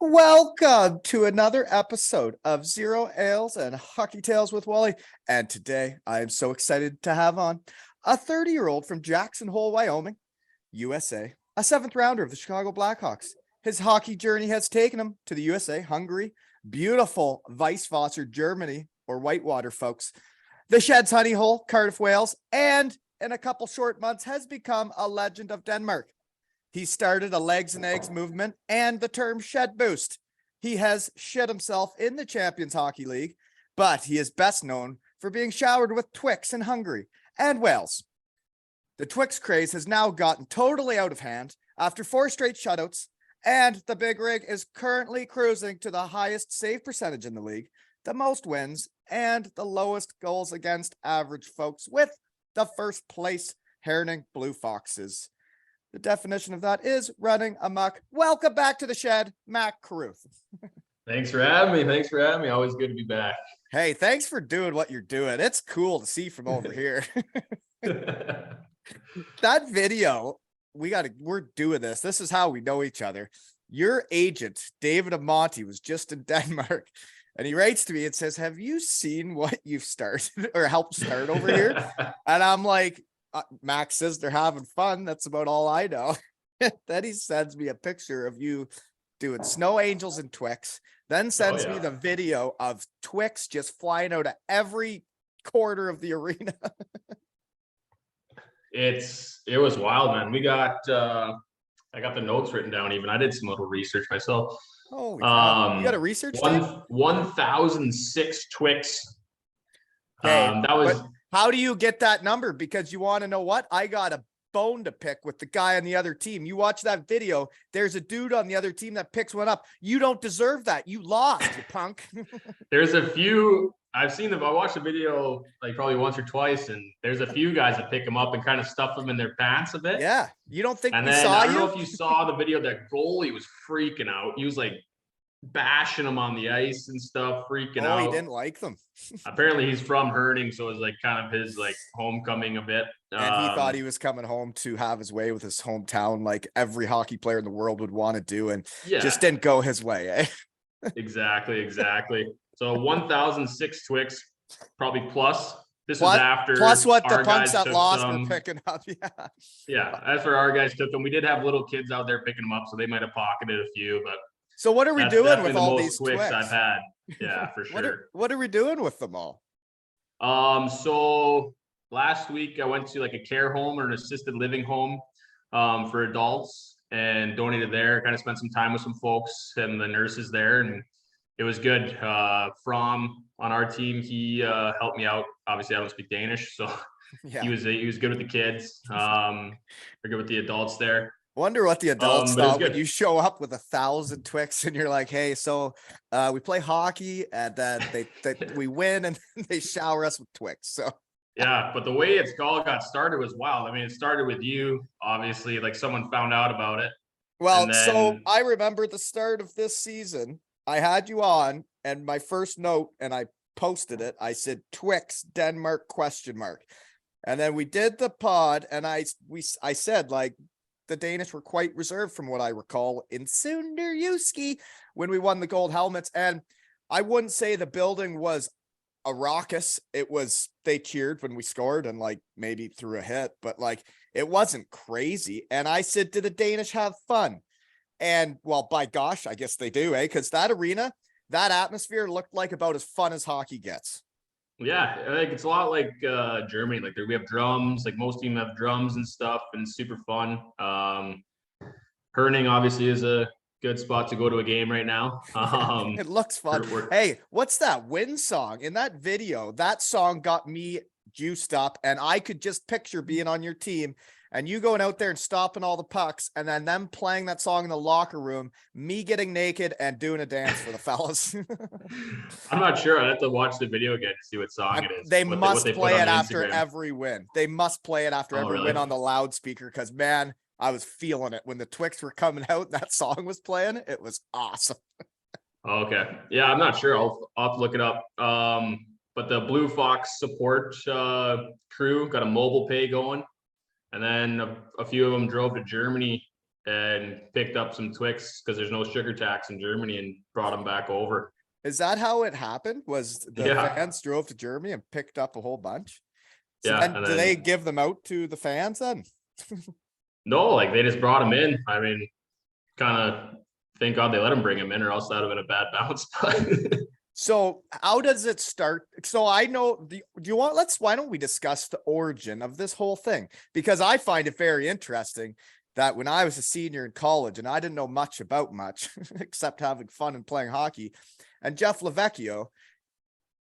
Welcome to another episode of Zero Ales and Hockey Tales with Wally. And today I am so excited to have on a 30-year-old from Jackson Hole, Wyoming, USA, a seventh rounder of the Chicago Blackhawks. His hockey journey has taken him to the USA, Hungary, beautiful Weisswasser, Germany, or Whitewater, folks, the Shed's Honey Hole, Cardiff, Wales, and in a couple short months has become a legend of Denmark. He started a legs and eggs movement and the term shed boost. He has shed himself in the Champions Hockey League, but he is best known for being showered with Twix in Hungary and Wales. The Twix craze has now gotten totally out of hand after 4 straight shutouts, and the Big Rig is currently cruising to the highest save percentage in the league, the most wins, and the lowest goals against average, folks, with the first place Herning Blue Foxes. The definition of that is running amok. Welcome back to the shed, Mac Carruth. Thanks for having me. Always good to be back. Hey, thanks for doing what you're doing. It's cool to see from over here. That video, we're doing this. This is how we know each other. Your agent, David Amonte, was just in Denmark, and he writes to me and says, "Have you seen what you've started or helped start over here?" And I'm like, Max says they're having fun. That's about all I know. Then he sends me a picture of you doing snow angels and Twix, then sends me the video of Twix just flying out of every corner of the arena. It was wild, man. I got the notes written down. Even I did some little research myself. Holy cow. You got a research team? 1,006 Twix. Okay, that was. How do you get that number? Because you want to know what? I got a bone to pick with the guy on the other team. You watch that video. There's a dude on the other team that picks one up. You don't deserve that. You lost, you punk. There's a few. I've seen them. I watched the video like probably once or twice, and there's a few guys that pick them up and kind of stuff them in their pants a bit. Yeah. You don't think and we then, saw I don't you? know if you saw the video. That goalie was freaking out. He was like bashing them on the ice and stuff, freaking out. Oh, he didn't like them. Apparently he's from Herning, so it was like kind of his like homecoming a bit. And he thought he was coming home to have his way with his hometown, like every hockey player in the world would want to do, and just didn't go his way, eh? Exactly. So 1,006 Twix, probably plus. This What? is after Plus what the our punks guys that took lost some. were picking up. Yeah, that's where our guys took them. We did have little kids out there pking them up, so they might have pocketed a few, but So what are we that's doing definitely with the all most these Twix Twix? I've had. Yeah, for sure. What are we doing with them all? So last week I went to like a care home or an assisted living home for adults and donated there. Kind of spent some time with some folks and the nurses there, and it was good. From on our team, he helped me out. Obviously, I don't speak Danish, so Yeah. he was good with the kids. We're good with the adults there. Wonder what the adults but it was thought when good. you show up with 1,000 Twix and you're like, "Hey, so we play hockey and then we win and they shower us with Twix." So Yeah, but the way it's all got started was wild. I mean, it started with you, obviously, like someone found out about it. well, And so then- I remember the start of this season. I had you on, and my first note, and I posted it. I said Twix Denmark ? And then we did the pod, and I said like the Danish were quite reserved from what I recall in Sunderjyski when we won the gold helmets. And I wouldn't say the building was a raucous. It was, they cheered when we scored and like maybe threw a hit, but like it wasn't crazy. And I said, "Did the Danish have fun?" And well, by gosh, I guess they do, eh? Because that arena, that atmosphere looked like about as fun as hockey gets. Yeah, like it's a lot like Germany. Like we have drums, like most teams have drums and stuff, and it's super fun. Herning obviously is a good spot to go to a game right now. It looks fun. Hey, what's that Wind song in that video? That song got me juiced up, and I could just picture being on your team and you going out there and stopping all the pucks, and then them playing that song in the locker room, me getting naked and doing a dance for the fellas. I'm not sure. I have to watch the video again to see what song it is. They must play it after Instagram. every win. They must play it after every win on the loudspeaker, because man, I was feeling it when the Twix were coming out and that song was playing. It was awesome. Okay. Yeah, I'm not sure. I'll have to look it up. But the Blue Fox support crew got a mobile pay going. And then a few of them drove to Germany and picked up some Twix because there's no sugar tax in Germany, and brought them back over. Is that how it happened? Was the Yeah. fans drove to Germany and picked up a whole bunch? So Yeah, then and do they then give them out to the fans then? no, like they just brought them in. I mean, kind of thank God they let him bring him in, or else that would have been a bad bounce. So how does it start? So I know why don't we discuss the origin of this whole thing? Because I find it very interesting that when I was a senior in college and I didn't know much about much except having fun and playing hockey, and Jeff Lavecchio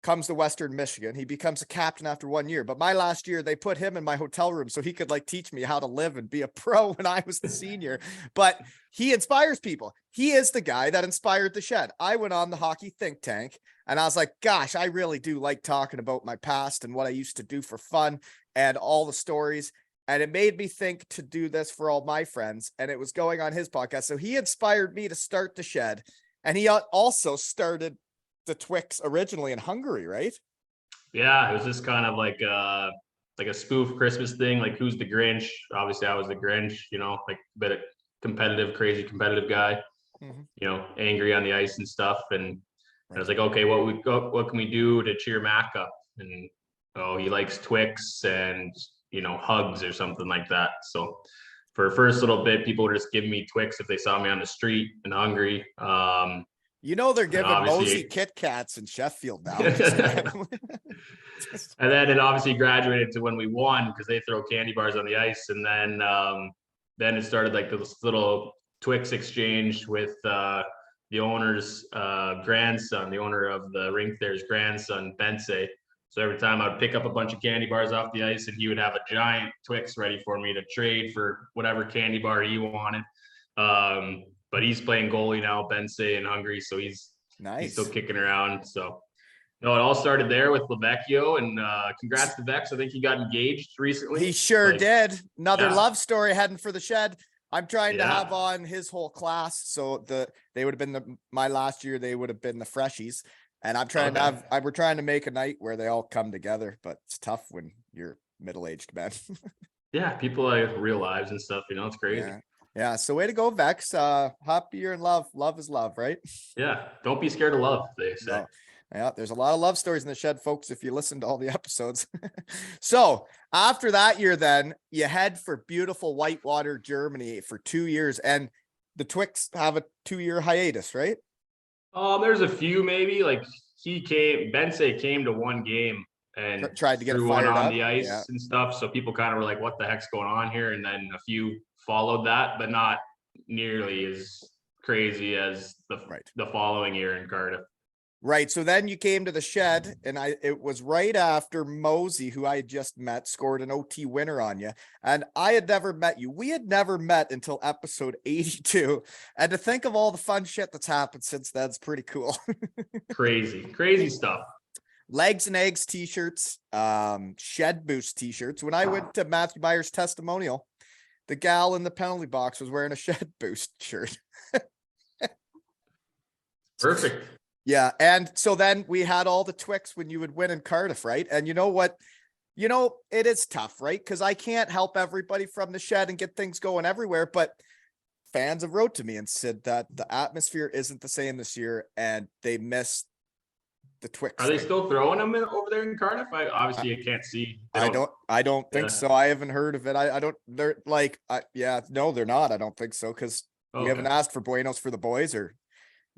comes to Western Michigan. He becomes a captain after 1 year, but my last year they put him in my hotel room so he could like teach me how to live and be a pro when I was the senior. But he inspires people. He is the guy that inspired the Shed. I went on the hockey think tank and I was like, gosh, I really do like talking about my past and what I used to do for fun and all the stories. And it made me think to do this for all my friends. And it was going on his podcast. So he inspired me to start the Shed. And he also started the Twix originally in Hungary, right? Yeah, it was just kind of like a spoof Christmas thing. Like, who's the Grinch? Obviously, I was the Grinch. Like a bit of competitive, crazy competitive guy. Angry on the ice and stuff. And I was like, okay, what can we do to cheer Mac up? And he likes Twix and hugs or something like that. So for a first little bit, people were just giving me Twix if they saw me on the street and hungry. They're giving Mosey Kit Kats in Sheffield now. And then it obviously graduated to when we won because they throw candy bars on the ice, and then it started like this little Twix exchange with the owner's grandson, the owner of the rink there's grandson, Bense. So every time I'd pick up a bunch of candy bars off the ice, and he would have a giant Twix ready for me to trade for whatever candy bar he wanted. But he's playing goalie now, Bense in Hungary, so he's still kicking around. So no, it all started there with Lavecchio, and congrats to Vex. I think he got engaged recently. He sure did. Another love story heading for the Shed. I'm trying to have on his whole class. So they would have been my last year, they would have been the freshies. And I'm trying to we're trying to make a night where they all come together, but it's tough when you're middle-aged men. Yeah, people have real lives and stuff, it's crazy. Yeah. So way to go, Vex. Happy you're in love. Love is love, right? Yeah. Don't be scared of love, they say. No. Yeah, there's a lot of love stories in the Shed, folks, if you listen to all the episodes. So after that year, then you head for beautiful Whitewater, Germany for 2 years, and the Twix have a 2-year hiatus, right? There's a few, maybe. Like Bense came to one game and tried to get one on up. the ice and stuff. So people kind of were like, what the heck's going on here? And then a few followed that, but not nearly as crazy as the following year in Cardiff. Right. So then you came to the Shed, and it was right after Mosey, who I had just met, scored an OT winner on you. And I had never met you. We had never met until episode 82. And to think of all the fun shit that's happened since then, it's pretty cool. Crazy stuff. Legs and Eggs t-shirts, Shed Boost t-shirts. When I went to Matthew Byers' testimonial, the gal in the penalty box was wearing a Shed Boost shirt. Perfect. Yeah. And so then we had all the Twix when you would win in Cardiff, right? And you know what? It is tough, right? Because I can't help everybody from the Shed and get things going everywhere. But fans have wrote to me and said that the atmosphere isn't the same this year and they miss the Twix. Are they still throwing them over there in Cardiff? I can't see. I don't think so. I haven't heard of it. They're not. I don't think so. Because we haven't asked for Buenos for the boys, or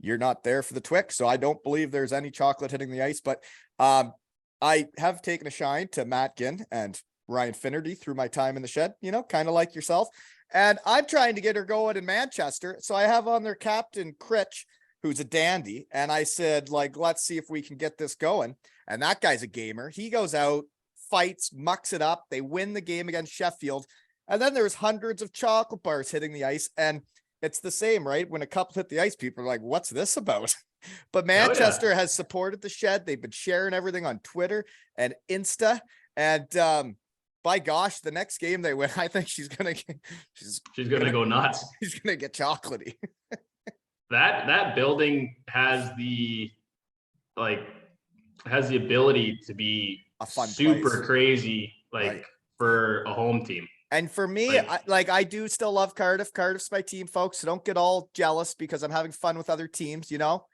you're not there for the Twix. So I don't believe there's any chocolate hitting the ice, but I have taken a shine to Matt Ginn and Ryan Finnerty through my time in the Shed, kind of like yourself. And I'm trying to get her going in Manchester. So I have on their captain Critch, who's a dandy. And I said, let's see if we can get this going. And that guy's a gamer. He goes out, fights, mucks it up. They win the game against Sheffield. And then there's hundreds of chocolate bars hitting the ice. And it's the same, right? When a couple hit the ice, people are like, what's this about? But Manchester has supported the Shed. They've been sharing everything on Twitter and Insta. And by gosh, the next game they win, I think she's gonna go nuts. She's gonna get chocolatey. That building has the ability to be a fun super place. crazy, for a home team. And for me, Like, I do still love Cardiff. Cardiff's my team, folks. So don't get all jealous because I'm having fun with other teams, you know?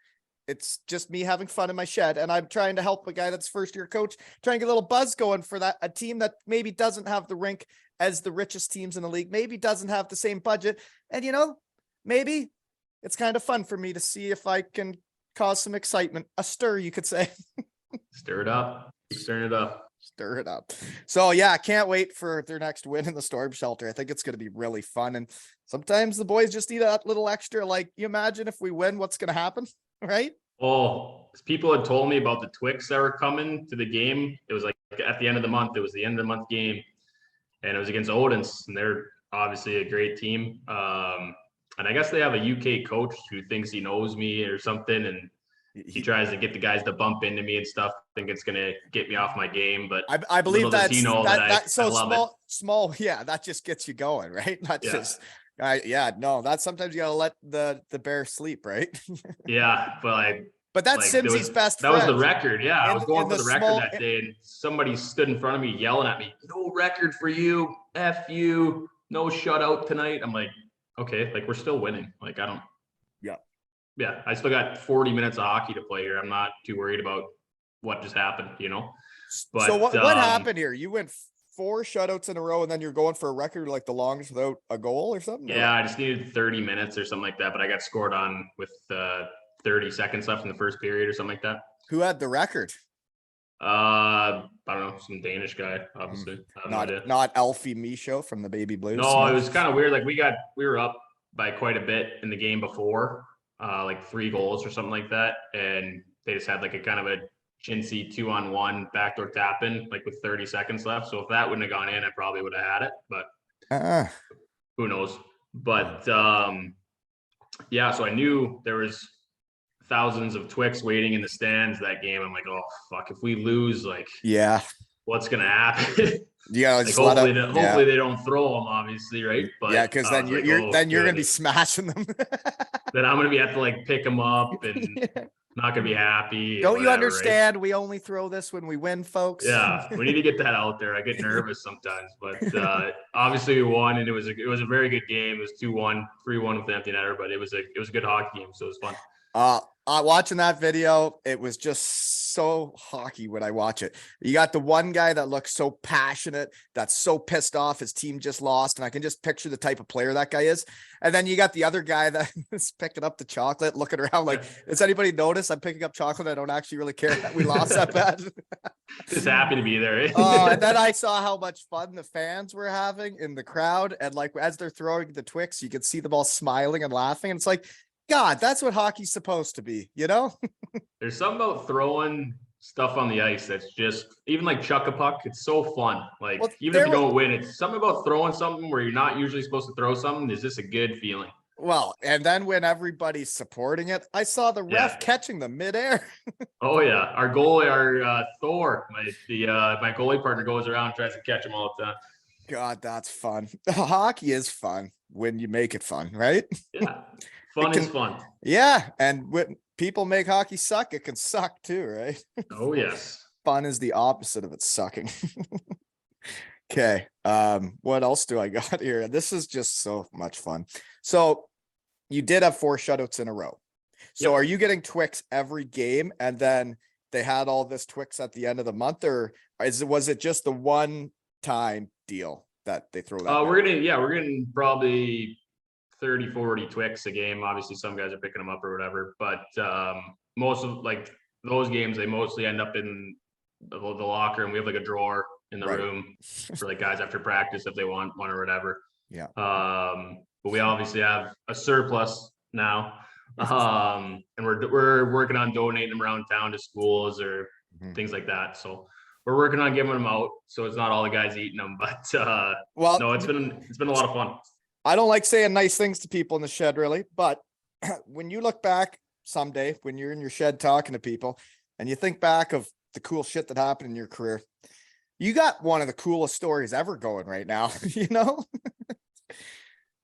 It's just me having fun in my shed, and I'm trying to help a guy that's first year coach, trying to get a little buzz going for a team that maybe doesn't have the rink as the richest teams in the league, maybe doesn't have the same budget. And you know, maybe it's kind of fun for me to see if I can cause some excitement, a stir, you could say. stir it up. Keep stirring it up. Stir it up. So yeah, I can't wait for their next win in the storm shelter. I think it's going to be really fun. And sometimes the boys just need that little extra. Like, you imagine if we win, what's going to happen? Right? Oh, people had told me about the Twix that were coming to the game. It was like at the end of the month. It was the end of the month game, and it was against Odins, and they're obviously a great team. And I guess they have a UK coach who thinks he knows me or something, and he tries to get the guys to bump into me and stuff. Think it's gonna get me off my game, but I believe does he know that's so I love small. Small, yeah, that just gets you going, right? Not Yeah. just. Yeah, no, that's sometimes you gotta let the bear sleep, right? Yeah, but But that's like, Simsey's best that was the friend. record. Yeah, I was In going the for the record small- that day, and somebody stood in front of me yelling at me, "No record for you, F you, no shutout tonight." I'm like, okay, like we're still winning. Like, I don't. Yeah, I still got 40 minutes of hockey to play here. I'm not too worried about what just happened, you know. But So what happened here? You went 4 shutouts in a row, and then you're going for a record like the longest without a goal or something? Yeah, I just needed 30 minutes or something like that, but I got scored on with 30 seconds left in the first period or something like that. Who had the record? I don't know, some Danish guy, obviously. I have no idea. Not Alfie Michaud from the Baby Blues. No, it was kind of weird. Like we were up by quite a bit in the game before, like 3 goals or something like that, and they just had like a kind of a chintzy 2-on-1 backdoor tap in, like with 30 seconds left. So if that wouldn't have gone in, I probably would have had it, but who knows? But yeah, so I knew there was thousands of Twix waiting in the stands that game. I'm like, oh fuck, if we lose, like, yeah, what's gonna happen? Yeah, like, hopefully they don't throw them, obviously, right? But yeah, because then you're gonna be smashing them. Then I'm gonna have to like pick them up and not gonna be happy. Don't you understand? Right? We only throw this when we win, folks. Yeah, we need to get that out there. I get nervous sometimes, but obviously we won, and it was a very good game. It was 2-1, 3-1 with the empty netter, but it was a good hockey game, so it was fun. Watching that video, it was just so hockey when I watch it. You got the one guy that looks so passionate, that's so pissed off his team just lost, and I can just picture the type of player that guy is. And then you got the other guy that is picking up the chocolate, looking around like, does anybody notice I'm picking up chocolate? I don't actually really care that we lost that bad. Just happy to be there. And then I saw how much fun the fans were having in the crowd. And like, as they're throwing the Twix, you could see them all smiling and laughing. And it's like, God, that's what hockey's supposed to be, you know? There's something about throwing stuff on the ice that's just, even like chuck a puck, it's so fun. Like, even if you don't win, it's something about throwing something where you're not usually supposed to throw something. Is just a good feeling. Well, and then when everybody's supporting it, I saw the ref catching them midair. Oh yeah, our goalie, Thor, my goalie partner goes around and tries to catch them all the time. God, that's fun. Hockey is fun when you make it fun, right? Yeah. Fun is fun. Yeah. And when people make hockey suck, it can suck too, right? Oh, yes. Fun is the opposite of it sucking. Okay. What else do I got here? This is just so much fun. So you did have 4 shutouts in a row. So are you getting Twix every game, and then they had all this Twix at the end of the month, or was it just the one time deal that they throw that? We're getting probably 30, 40 Twix a game. Obviously some guys are picking them up or whatever, but most of like those games, they mostly end up in the locker, and we have like a drawer in the room for like guys after practice if they want one or whatever. Yeah. But we obviously have a surplus now. And we're working on donating them around town to schools or things like that. So we're working on giving them out, so it's not all the guys eating them, but no, it's been a lot of fun. I don't like saying nice things to people in the shed, really, but when you look back someday, when you're in your shed talking to people and you think back of the cool shit that happened in your career, you got one of the coolest stories ever going right now, you know?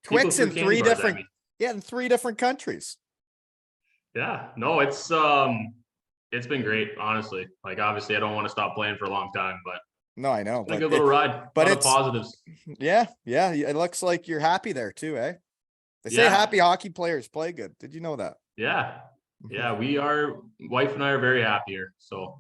Twix in 3 different, in 3 different countries. Yeah, no, it's been great, honestly. Like, obviously I don't want to stop playing for a long time, but No, I know, Been a but good little ride. A but lot of it's positives. yeah. It looks like you're happy there too, eh? They say Yeah. happy hockey players play good. Did you know that? Yeah. Yeah. We are, wife and I are very happy here. So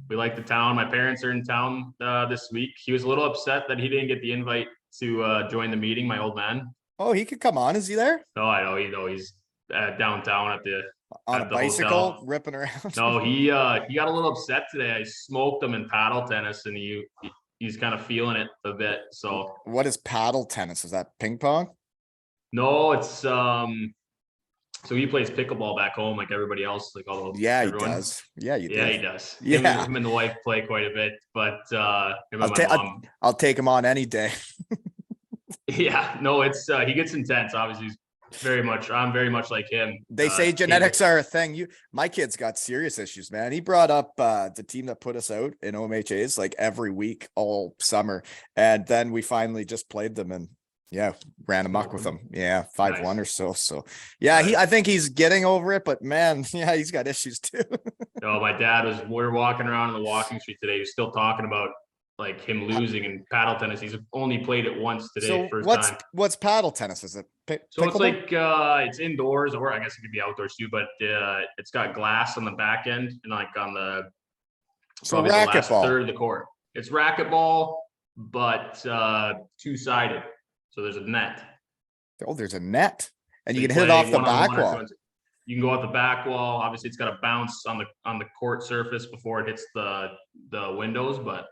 we like the town. My parents are in town this week. He was a little upset that he didn't get the invite to join the meeting, my old man. Oh, he could come on. Is he there No, I know, he's downtown on a at the bicycle hotel. ripping around? No, he got a little upset today. I smoked him in paddle tennis, and he's kind of feeling it a bit. So What is paddle tennis? Is that ping pong? no, it's so he plays pickleball back home like everybody else, like Yeah, he everyone. does. Yeah, you Yeah, do. he does. Yeah, Him and the wife play quite a bit, but him I'll and my take mom. I'll take him on any day. Yeah, no, it's he gets intense. Obviously, I'm very much like him. They say genetics are a thing. My kid's got serious issues, man. He brought up the team that put us out in OMHAs like every week all summer, and then we finally just played them and yeah, ran amok with them. Yeah, 5-1 Nice. or so. So yeah, Nice. I think he's getting over it, but man, yeah, he's got issues too. No, my dad we're walking around in the walking street today. He's still talking about like him losing in paddle tennis. He's only played it once today, So first time. what's paddle tennis? Is it So it's pickleball? like it's indoors, or I guess it could be outdoors too, but it's got glass on the back end and like on the So probably the last racquetball. third of the court. It's racquetball, but two-sided. So there's a net. Oh, there's a net, and So you can hit it off the one-on-one back or wall. two-on-two. You can go off the back wall. Obviously, it's got to bounce on the court surface before it hits the windows, but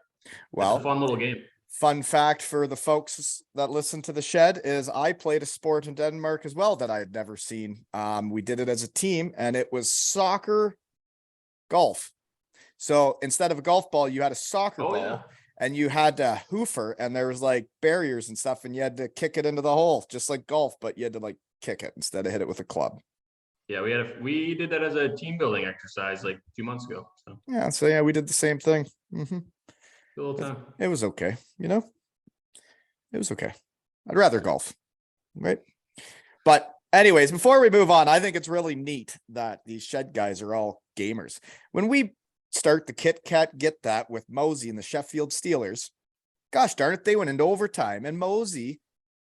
Well, it's a fun little game. fun fact for the folks that listen to the shed is I played a sport in Denmark as well that I had never seen. We did it as a team and it was soccer golf. So instead of a golf ball, you had a soccer ball Yeah. and you had a hoofer and there was like barriers and stuff and you had to kick it into the hole, just like golf, but you had to like kick it instead of hit it with a club. Yeah, we did that as a team building exercise like 2 months ago. So Yeah, we did the same thing. good little time. It was okay, it was okay. I'd rather golf, right? But anyways, before we move on, I think it's really neat that these shed guys are all gamers. When we start the Kit Kat Get That with Mosey and the Sheffield Steelers, gosh darn it, they went into overtime and Mosey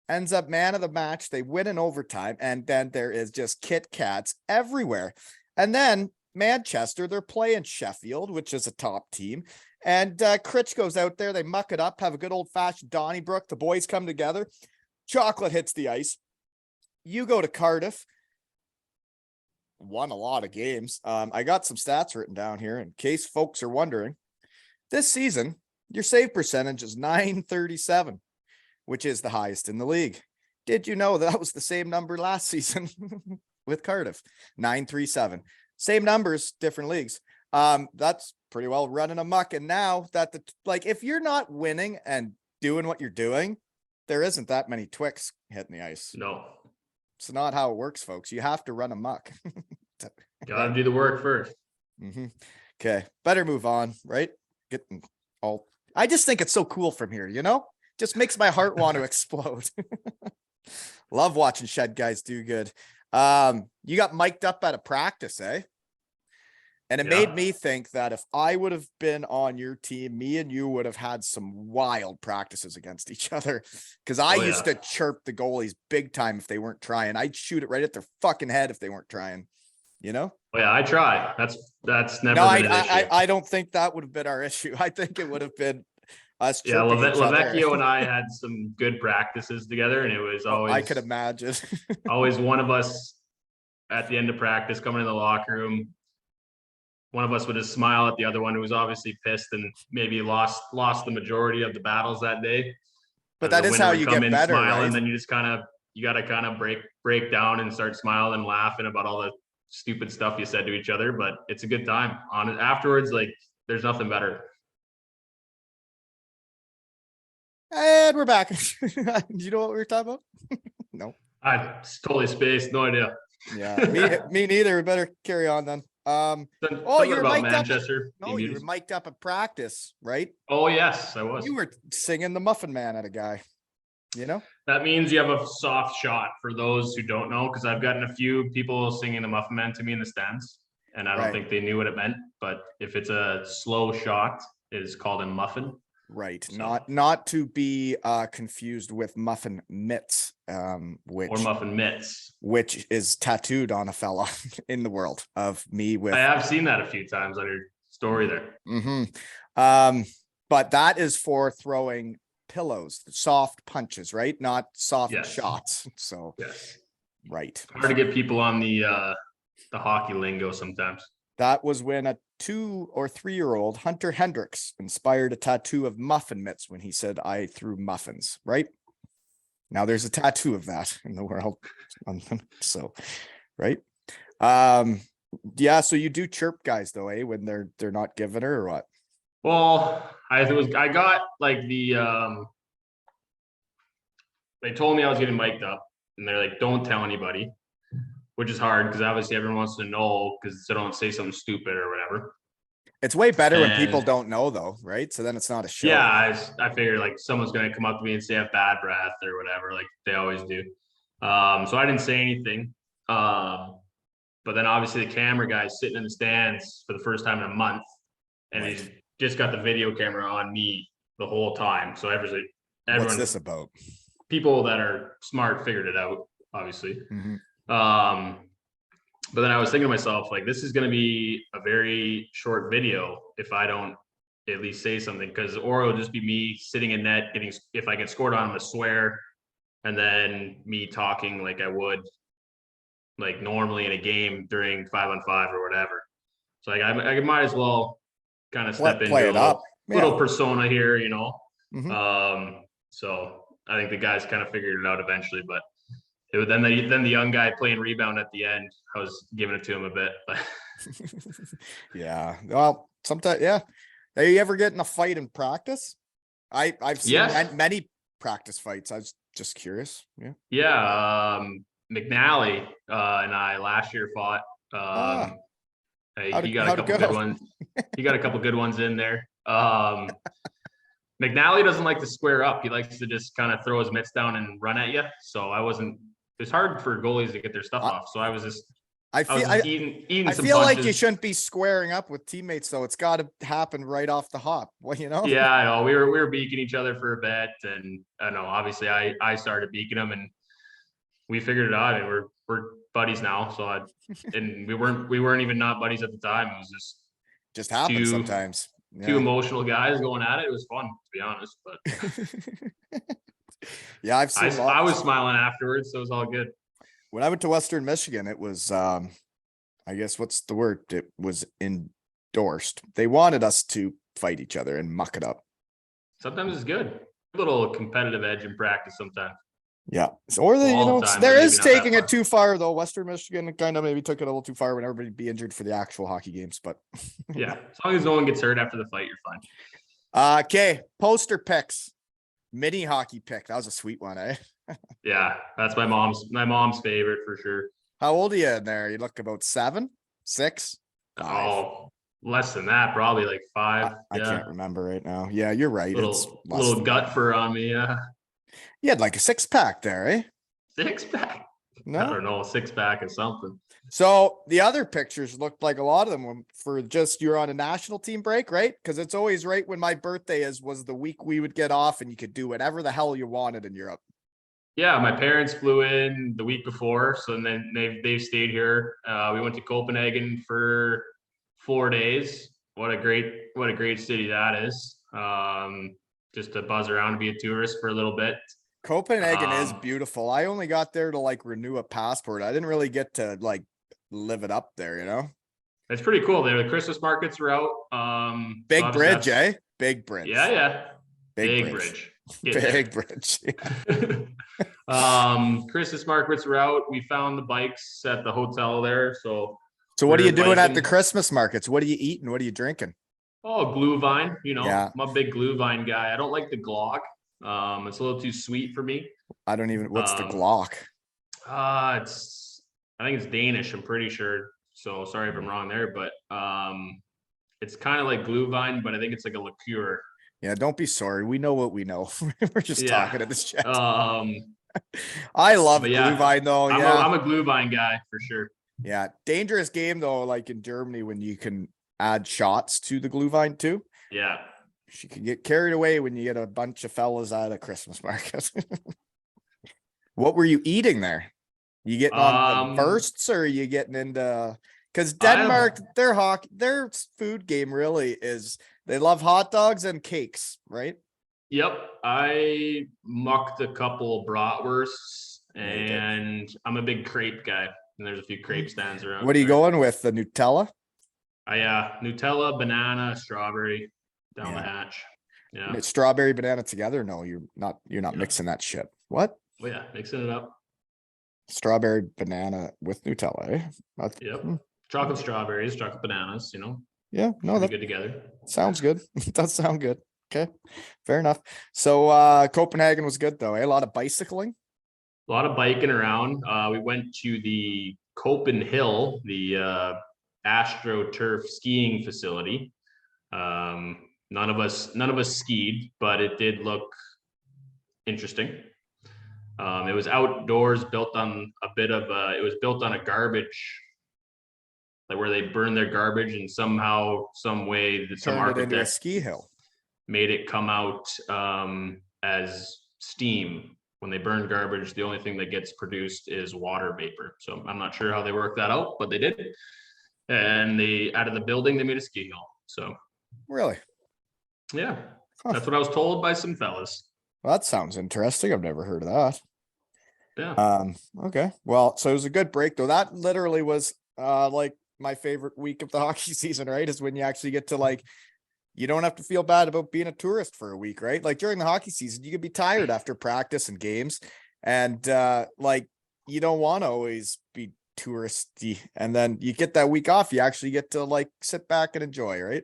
ends up man of the match. They win in overtime, and then there is just Kit Kats everywhere. And then Manchester, they're playing Sheffield, which is a top team. And Critch goes out there, they muck it up, have a good old-fashioned Donnybrook. The boys come together. Chocolate hits the ice. You go to Cardiff. Won a lot of games. I got some stats written down here in case folks are wondering. This season, your save percentage is .937. Which is the highest in the league. Did you know that was the same number last season with Cardiff? .937. Same numbers, different leagues. That's pretty well running amok. And now that if you're not winning and doing what you're doing, there isn't that many Twix hitting the ice. No. It's not how it works, folks. You have to run amok. Gotta do the work first. Okay, better move on, right? Getting all. I just think it's so cool from here, Just makes my heart want to explode. Love watching shed guys do good. You got mic'd up at a practice, eh? And it made me think that if I would have been on your team, me and you would have had some wild practices against each other. Because I used to chirp the goalies big time if they weren't trying. I'd shoot it right at their fucking head if they weren't trying. Oh yeah, I try. That's never no, been an issue. I don't think that would have been our issue. I think it would have been us. Yeah, Lavecchio and I had some good practices together, and it was always. I could imagine. Always one of us at the end of practice coming in the locker room. One of us would just smile at the other one who was obviously pissed and maybe lost the majority of the battles that day. But that is how you get better, smiling, right? Then you just you got to kind of break down and start smiling and laughing about all the stupid stuff you said to each other. But it's a good time on it afterwards. Like there's nothing better. And we're back. You know what we were talking about? No. I totally spaced. No idea. Yeah, me neither. We better carry on then. You're about Manchester. You were mic'd up at practice, right? Oh yes, I was. You were singing the Muffin Man at a guy. That means you have a soft shot for those who don't know, because I've gotten a few people singing the Muffin Man to me in the stands, and I don't think they knew what it meant. But if it's a slow shot, it is called a muffin. Right. So, Not to be confused with muffin mitts, or muffin mitts. which is tattooed on a fella in the world of me I with. have seen that a few times on your story there. But that is for throwing pillows, soft punches, right? Not soft Yes. shots. So, Yes. right. Hard to get people on the hockey lingo sometimes. That was when a 2 or 3-year-old Hunter Hendricks inspired a tattoo of muffin mitts when he said, "I threw muffins," right? Now there's a tattoo of that in the world. So, right. Yeah, so you do chirp guys though, eh? When they're not giving her or what? Well, I got like they told me I was getting mic'd up, and they're like, "Don't tell anybody," which is hard because obviously everyone wants to know because they don't say something stupid or whatever. It's way better when people And don't know though, right? So then it's not a show. yeah, I figured like someone's gonna come up to me and say I have bad breath or whatever, like they always do. So I didn't say anything. But then obviously the camera guy's sitting in the stands for the first time in a month, and Right. he's just got the video camera on me the whole time. So everyone, What's this about? people that are smart figured it out, obviously. Mhm. But then I was thinking to myself, like, this is going to be a very short video if I don't at least say something, because or it'll just be me sitting in net getting, if I get scored on, I'm gonna swear, and then me talking like I would like normally in a game during 5-on-5 or whatever. So like I might as well kind of step into Play a it up. little Yeah. persona here, you know. Mhm. So I think the guys kind of figured it out eventually, but it was then the young guy playing rebound at the end, I was giving it to him a bit, but Yeah. Well, sometimes, yeah. Hey, you ever get in a fight in practice? I've seen yes, many practice fights. I was just curious. Yeah. yeah. McNally and I last year fought. Ah, He got a how'd it couple good go? ones. He got a couple good ones in there. McNally doesn't like to square up. He likes to just kind of throw his mitts down and run at you. So I wasn't. It's hard for goalies to get their stuff I, off. So I was just I I was feel just eating I some feel like you punches. shouldn't be squaring up with teammates though. It's got to happen right off the hop. Well, you know. Yeah, I know. We were beaking each other for a bit, and I know. Obviously, I started beaking him, and we figured it out, and we're buddies now. So and we weren't even not buddies at the time. It was Just just happens two sometimes. two Yeah. emotional guys going at it. It was fun, to be honest. But Yeah, I've seen I was lots. smiling afterwards, so it was all good. When I went to Western Michigan, it was I guess what's the word? It was endorsed. They wanted us to fight each other and muck it up. Sometimes it's good. A little competitive edge in practice sometimes. Yeah. So, or Well, all the time, but there maybe is not that taking it far. too far though. Western Michigan kind of maybe took it a little too far when everybody be injured for the actual hockey games, but Yeah, as long as no one gets hurt after the fight, you're fine. Okay, poster picks. Mini hockey pick. That was a sweet one, eh? Yeah, that's my mom's favorite for sure. How old are you in there? You look about 7, 6, 5. Oh, less than that, probably like 5. I Yeah, can't remember right now. Yeah, you're right. It's less little than gut that. fur on me. Yeah, You had like a 6-pack there, eh? 6-pack. I No. don't know, 6-pack is something. So the other pictures looked like a lot of them were for just you're on a national team break, right? Because it's always right when my birthday was the week we would get off and you could do whatever the hell you wanted in Europe. Yeah, my parents flew in the week before, so then they've stayed here. We went to Copenhagen for 4 days. What a great city that is. Just to buzz around and be a tourist for a little bit. Copenhagen is beautiful. I only got there to like renew a passport. I didn't really get to like live it up there, you know? It's pretty cool. There, the Christmas markets were out. Big So bridge, eh? Big bridge. Yeah. Big Bridge. Big bridge. Christmas markets were out. We found the bikes at the hotel there. So What are you we're doing at the biking. Christmas markets? What are you eating? What are you drinking? Oh, Glühwein, Yeah. I'm a big Glühwein guy. I don't like the Glock. It's a little too sweet for me. I don't even, what's the Glock? I think it's Danish, I'm pretty sure. So sorry if I'm wrong there, but it's kind of like Glühwein, but I think it's like a liqueur. Yeah, don't be sorry. We know what we know. We're just talking at this chat. I love Glühwein though. I'm a Glühwein guy for sure. Yeah. Dangerous game though, like in Germany when you can add shots to the Glühwein too. Yeah. She could get carried away when you get a bunch of fellas at a Christmas market. What were you eating there? You getting on the bursts, or are you getting into? Because Denmark, their food game really is they love hot dogs and cakes, right? Yep, I mucked a couple bratwursts, Very good. and I'm a big crepe guy. And there's a few crepe stands around. What are you there. going with? The Nutella? Nutella, banana, strawberry down the Yeah. hatch. Yeah. Strawberry banana together? No, you're not mixing that shit. What? Well, yeah, mixing it up. Strawberry banana with Nutella, eh? Yep. Chocolate strawberries, chocolate bananas, Yeah, no, should be that good together. sounds good. It does sound good. Okay, fair enough. So Copenhagen was good though, eh? A lot of bicycling. A lot of biking around. We went to the Copen Hill, the AstroTurf skiing facility. None of us skied, but it did look interesting. It was outdoors, built on it was built on a garbage, like where they burn their garbage, and somehow, some way, some Turned it into a architect ski hill. made it come out as steam. When they burn garbage, the only thing that gets produced is water vapor. So I'm not sure how they worked that out, but they did. And out of the building, they made a ski hill. So Really? yeah, Huh. that's what I was told by some fellas. Well, that sounds interesting. I've never heard of that. Yeah. Okay. Well, so it was a good break though. That literally was like my favorite week of the hockey season, right? Is when you actually get to like, you don't have to feel bad about being a tourist for a week, right? Like during the hockey season, you could be tired after practice and games, and like you don't want to always be touristy. And then you get that week off, you actually get to like sit back and enjoy, right?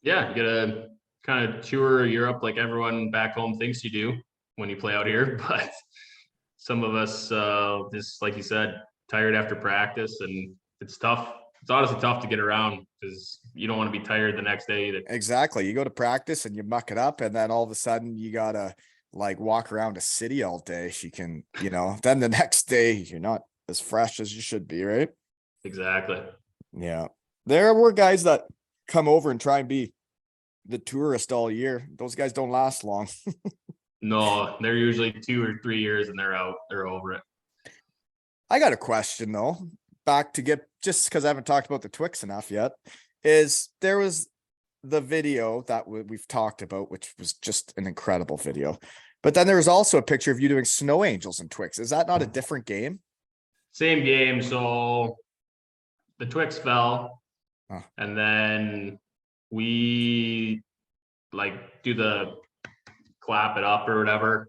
Yeah, you get a kind of tour Europe like everyone back home thinks you do when you play out here. But some of us, just like you said, tired after practice, and it's tough. It's honestly tough to get around because you don't want to be tired the next day either. Exactly. You go to practice and you muck it up, and then all of a sudden you gotta like walk around a city all day. She can, then the next day you're not as fresh as you should be, right? Exactly. Yeah. There were guys that come over and try and be the tourist all year. Those guys don't last long. No, they're usually 2 or 3 years and they're out. They're over it. I got a question though. Back to get, just because I haven't talked about the Twix enough yet, is there was the video that we've talked about, which was just an incredible video. But then there was also a picture of you doing snow angels and Twix. Is that not a different game? Same game. So the Twix fell, Huh. and then we like do the clap it up or whatever.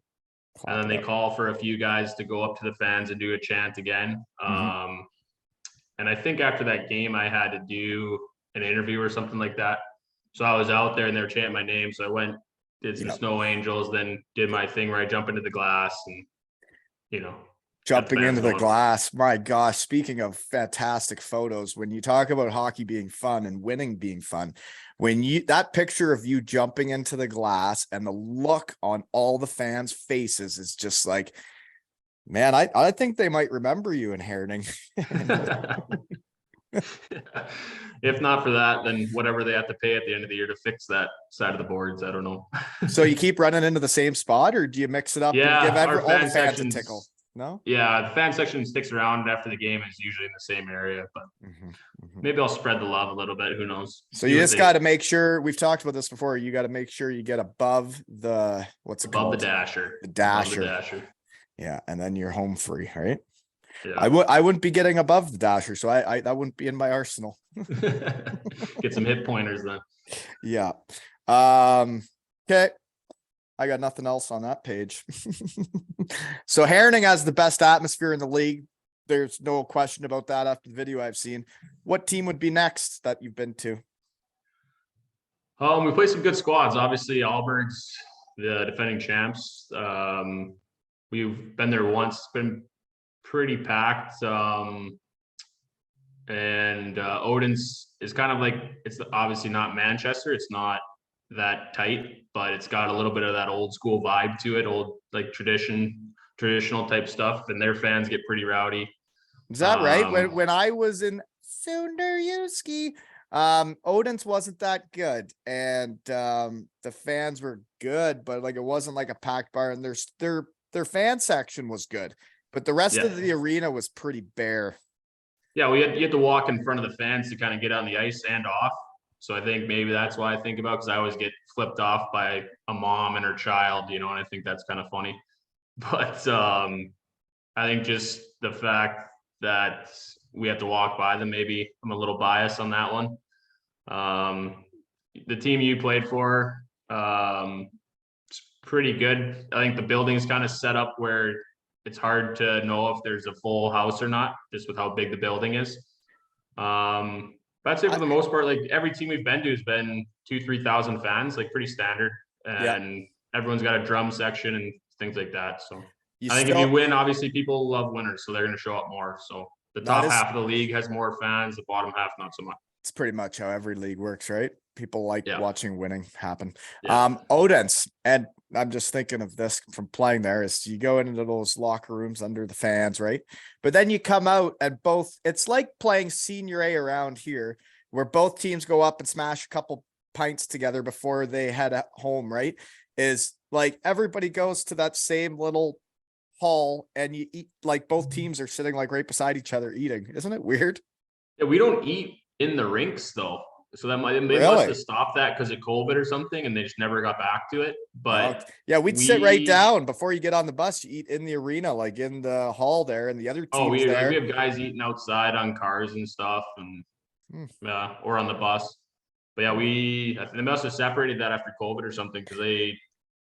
And then they call for a few guys to go up to the fans and do a chant again. And I think after that game, I had to do an interview or something like that. So I was out there and they were chanting my name. So I went, did some snow angels, then did my thing where I jump into the glass and, jumping into the glass. My gosh, speaking of fantastic photos, when you talk about hockey being fun and winning being fun, that picture of you jumping into the glass and the look on all the fans' faces is just like, man, I think they might remember you in Herning. If not for that, then whatever they have to pay at the end of the year to fix that side of the boards, I don't know. So you keep running into the same spot, or do you mix it up Yeah, and give our all fan the fans a sections- tickle? No? Yeah, the fan section sticks around after the game. Is usually in the same area, but maybe I'll spread the love a little bit. Who knows? So you just got to make sure, we've talked about this before, you got to make sure you get above the, what's it above called? the dasher. The dasher. Above the dasher. Yeah, and then you're home free, right? Yeah. I wouldn't be getting above the dasher, so I that wouldn't be in my arsenal. Get some hit pointers then. Yeah. Okay. I got nothing else on that page. So Herning has the best atmosphere in the league. There's no question about that after the video I've seen. What team would be next that you've been to? We play some good squads. Obviously, Alberg's the defending champs. We've been there once. It's been pretty packed. And Odin's is kind of like, it's obviously not Manchester. It's not that tight, but it's got a little bit of that old school vibe to it, old like traditional type stuff, and their fans get pretty rowdy. Is that right? When I was in Sunderski, Odin's wasn't that good, and the fans were good, but like it wasn't like a packed bar, and their fan section was good, but the rest Yeah. of the arena was pretty bare. Yeah, you had to walk in front of the fans to kind of get on the ice and off. So I think maybe that's why I think about, because I always get flipped off by a mom and her child, and I think that's kind of funny. But I think just the fact that we have to walk by them, maybe I'm a little biased on that one. The team you played for, it's pretty good. I think the building's kind of set up where it's hard to know if there's a full house or not, just with how big the building is. But I'd say for the most part, like every team we've been to has been 2,000-3,000 fans, like pretty standard, and everyone's got a drum section and things like that. So I think if you win, obviously people love winners, so they're going to show up more. So the top half of the league has more fans, the bottom half not so much. It's pretty much how every league works, right? People like watching winning happen. Yeah. Odin's, and I'm just thinking of this from playing there, is you go into those locker rooms under the fans, right? But then you come out and it's like playing senior A around here, where both teams go up and smash a couple pints together before they head at home, right? Is like everybody goes to that same little hall and you eat, like both teams are sitting like right beside each other eating. Isn't it weird? Yeah, we don't eat in the rinks though. So they must have stopped that because of COVID or something, and they just never got back to it. But yeah, we'd sit right down before you get on the bus. You eat in the arena, like in the hall there, and the other teams we have guys eating outside on cars and stuff, and or on the bus. But yeah, they must have separated that after COVID or something, because they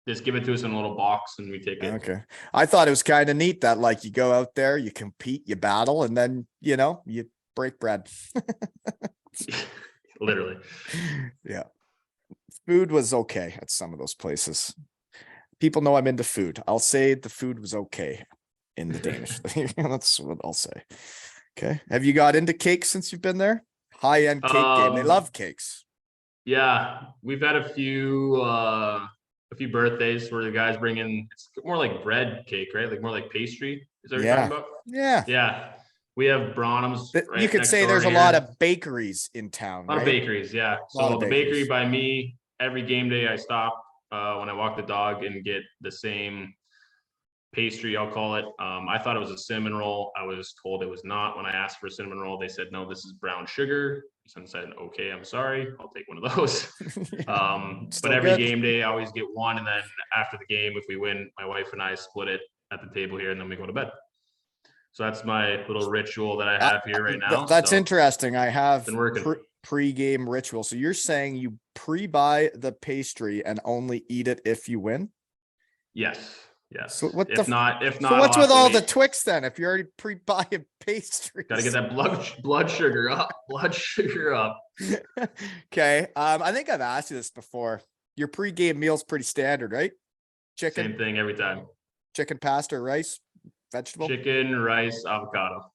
just give it to us in a little box and we take it. Okay, I thought it was kind of neat that like you go out there, you compete, you battle, and then you break bread. Literally. Yeah. Food was okay at some of those places. People know I'm into food. I'll say the food was okay in the Danish. That's what I'll say. Okay. Have you got into cakes since you've been there? High-end cake game. They love cakes. Yeah. We've had a few birthdays where the guys bring in, it's more like bread cake, right? Like more like pastry. Is that what you're talking about? Yeah. Yeah. We have Bronham's. You could say there's a lot of bakeries in town. A lot of bakeries, yeah. So the bakery by me, every game day I stop when I walk the dog and get the same pastry, I'll call it. I thought it was a cinnamon roll. I was told it was not. When I asked for a cinnamon roll, they said, no, this is brown sugar. So I said, okay, I'm sorry. I'll take one of those. But every game day, I always get one. And then after the game, if we win, my wife and I split it at the table here, and then we go to bed. So that's my little ritual that I have here right now. That's interesting. I have been pre-game ritual. So you're saying you pre-buy the pastry and only eat it if you win? Yes. Yes. So if not, so what's with all the Twix then? If you already pre-buy a pastry, gotta get that blood sugar up. Blood sugar up. Okay. I think I've asked you this before. Your pre-game meal's pretty standard, right? Chicken. Same thing every time. Chicken, pasta, rice. Vegetable? Chicken, rice, avocado.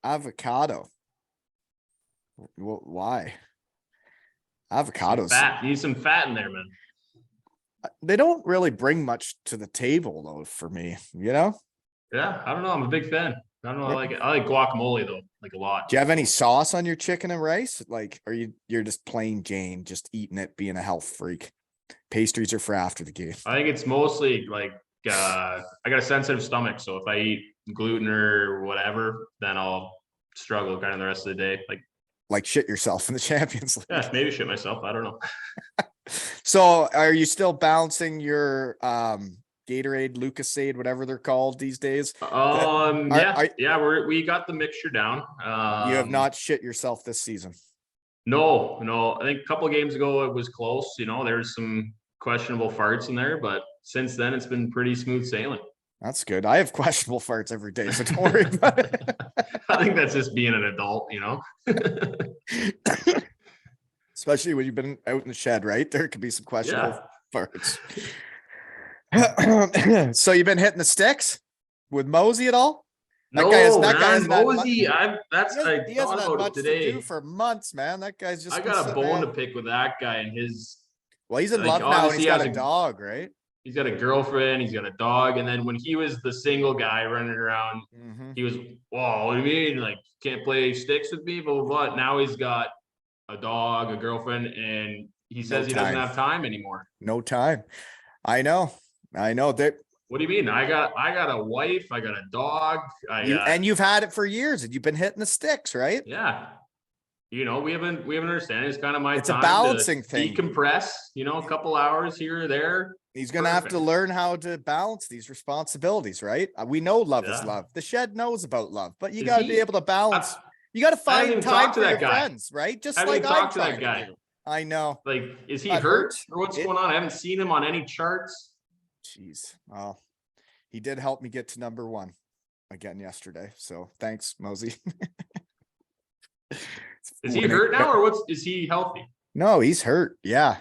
Avocado. Well, why? Avocados. Fat. You need some fat in there, man. They don't really bring much to the table, though, for me. Yeah, I don't know. I'm a big fan. I don't know. I like it. I like guacamole though, like a lot. Do you have any sauce on your chicken and rice? Like, you're just plain Jane, just eating it, being a health freak? Pastries are for after the game. I think it's mostly like. I got a sensitive stomach, so if I eat gluten or whatever, then I'll struggle kind of the rest of the day. Like shit yourself in the Champions League. Yeah, maybe shit myself. I don't know. So are you still balancing your Gatorade, Lucasade, whatever they're called these days? We got the mixture down. You have not shit yourself this season. No. I think a couple of games ago it was close. There's some questionable farts in there, but since then it's been pretty smooth sailing. That's good. I have questionable farts every day, so don't worry about it. I think that's just being an adult, Especially when you've been out in the shed, right? There could be some questionable farts. So you've been hitting the sticks with Mosey at all? Mosey. He hasn't had much to do for months, man. That guy's just. I got a bone to pick with that guy and his. Well, he's in love now, and he's got a dog, right? He's got a girlfriend, he's got a dog, and then when he was the single guy running around, he was, whoa, what do you mean? Like, can't play sticks with me, blah, blah, blah. Now he's got a dog, a girlfriend, and he says he doesn't have time anymore. No time. I know that. What do you mean? I got a wife, I got a dog. And you've had it for years and you've been hitting the sticks, right? Yeah. We have an understanding. It's kind of my It's time a balancing to thing. Decompress, a couple hours here or there. He's going to have to learn how to balance these responsibilities, right? We know love is love. The shed knows about love, but you got to be able to balance. You got to find time for your friends, right? Just like I'm trying to do. I know. Like, is he hurt or what's going on? I haven't seen him on any charts. Jeez. Well, he did help me get to number 1 again yesterday. So thanks, Mosey. Is he hurt now or is he healthy? No, he's hurt. Yeah.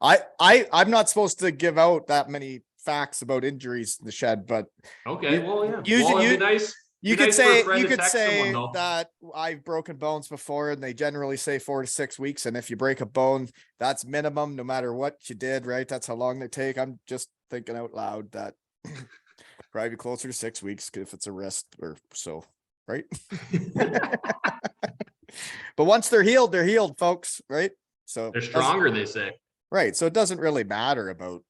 I'm not supposed to give out that many facts about injuries in the shed, but okay. Usually it'd be nice. You could say that I've broken bones before and they generally say 4 to 6 weeks. And if you break a bone, that's minimum, no matter what you did, right? That's how long they take. I'm just thinking out loud that probably closer to 6 weeks if it's a wrist or so, right? But once they're healed, folks, right? So they're stronger, they say. Right. So it doesn't really matter about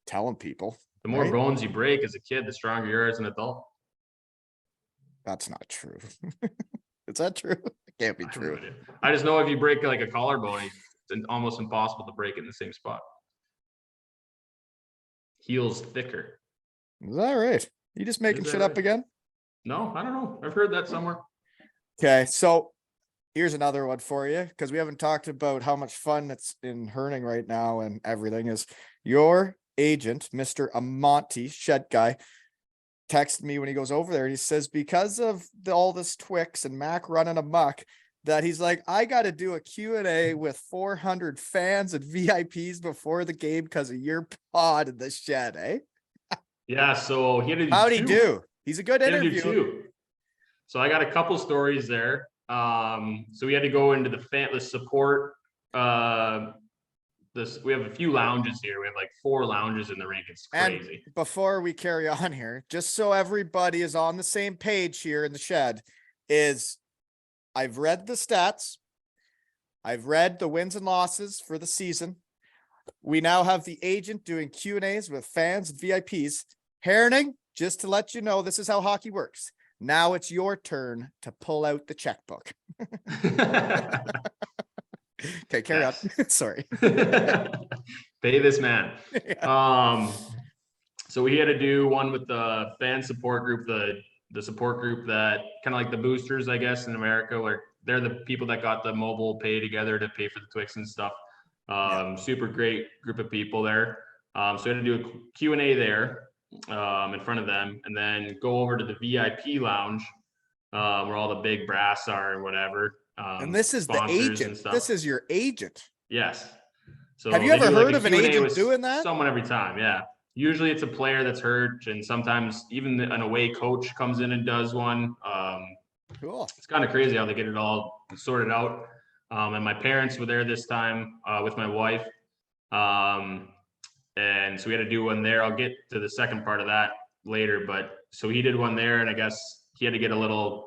telling people. The more bones you break as a kid, the stronger you are as an adult. That's not true. Is that true? It can't be true. I just know if you break like a collarbone, it's almost impossible to break it in the same spot. Heals thicker. Is that right? You just making shit up again? No, I don't know. I've heard that somewhere. Okay, so here's another one for you, because we haven't talked about how much fun it's in Herning right now and everything. Is your agent, Mr. Amonte, shed guy, texted me when he goes over there and he says, because of all this Twix and Mac running amok, that he's like, I got to do a Q&A with 400 fans and VIPs before the game because of your pod in the shed, eh? Yeah, so he had to do How'd he do? He's a good interview. So I got a couple stories there. So we had to go into the support. We have a few lounges here. We have like 4 lounges in the rink. It's crazy. And before we carry on here, just so everybody is on the same page here in the shed, is I've read the stats. I've read the wins and losses for the season. We now have the agent doing Q&As with fans and VIPs. Herning, just to let you know, this is how hockey works. Now it's your turn to pull out the checkbook. Okay, carry on. Sorry. Pay this man. Yeah. So we had to do one with the fan support group, the support group that kind of like the boosters, I guess, in America, where they're the people that got the mobile pay together to pay for the Twix and stuff. Super great group of people there. So we had to do a Q&A there in front of them, and then go over to the VIP lounge where all the big brass are and whatever. And this is the agent. This is your agent. Yes. So have you ever heard of an agent doing that? Someone every time. Yeah. Usually it's a player that's hurt, and sometimes even an away coach comes in and does one. Cool. It's kind of crazy how they get it all sorted out. And my parents were there this time with my wife. And so we had to do one there. I'll get to the second part of that later, but so he did one there, and I guess he had to get a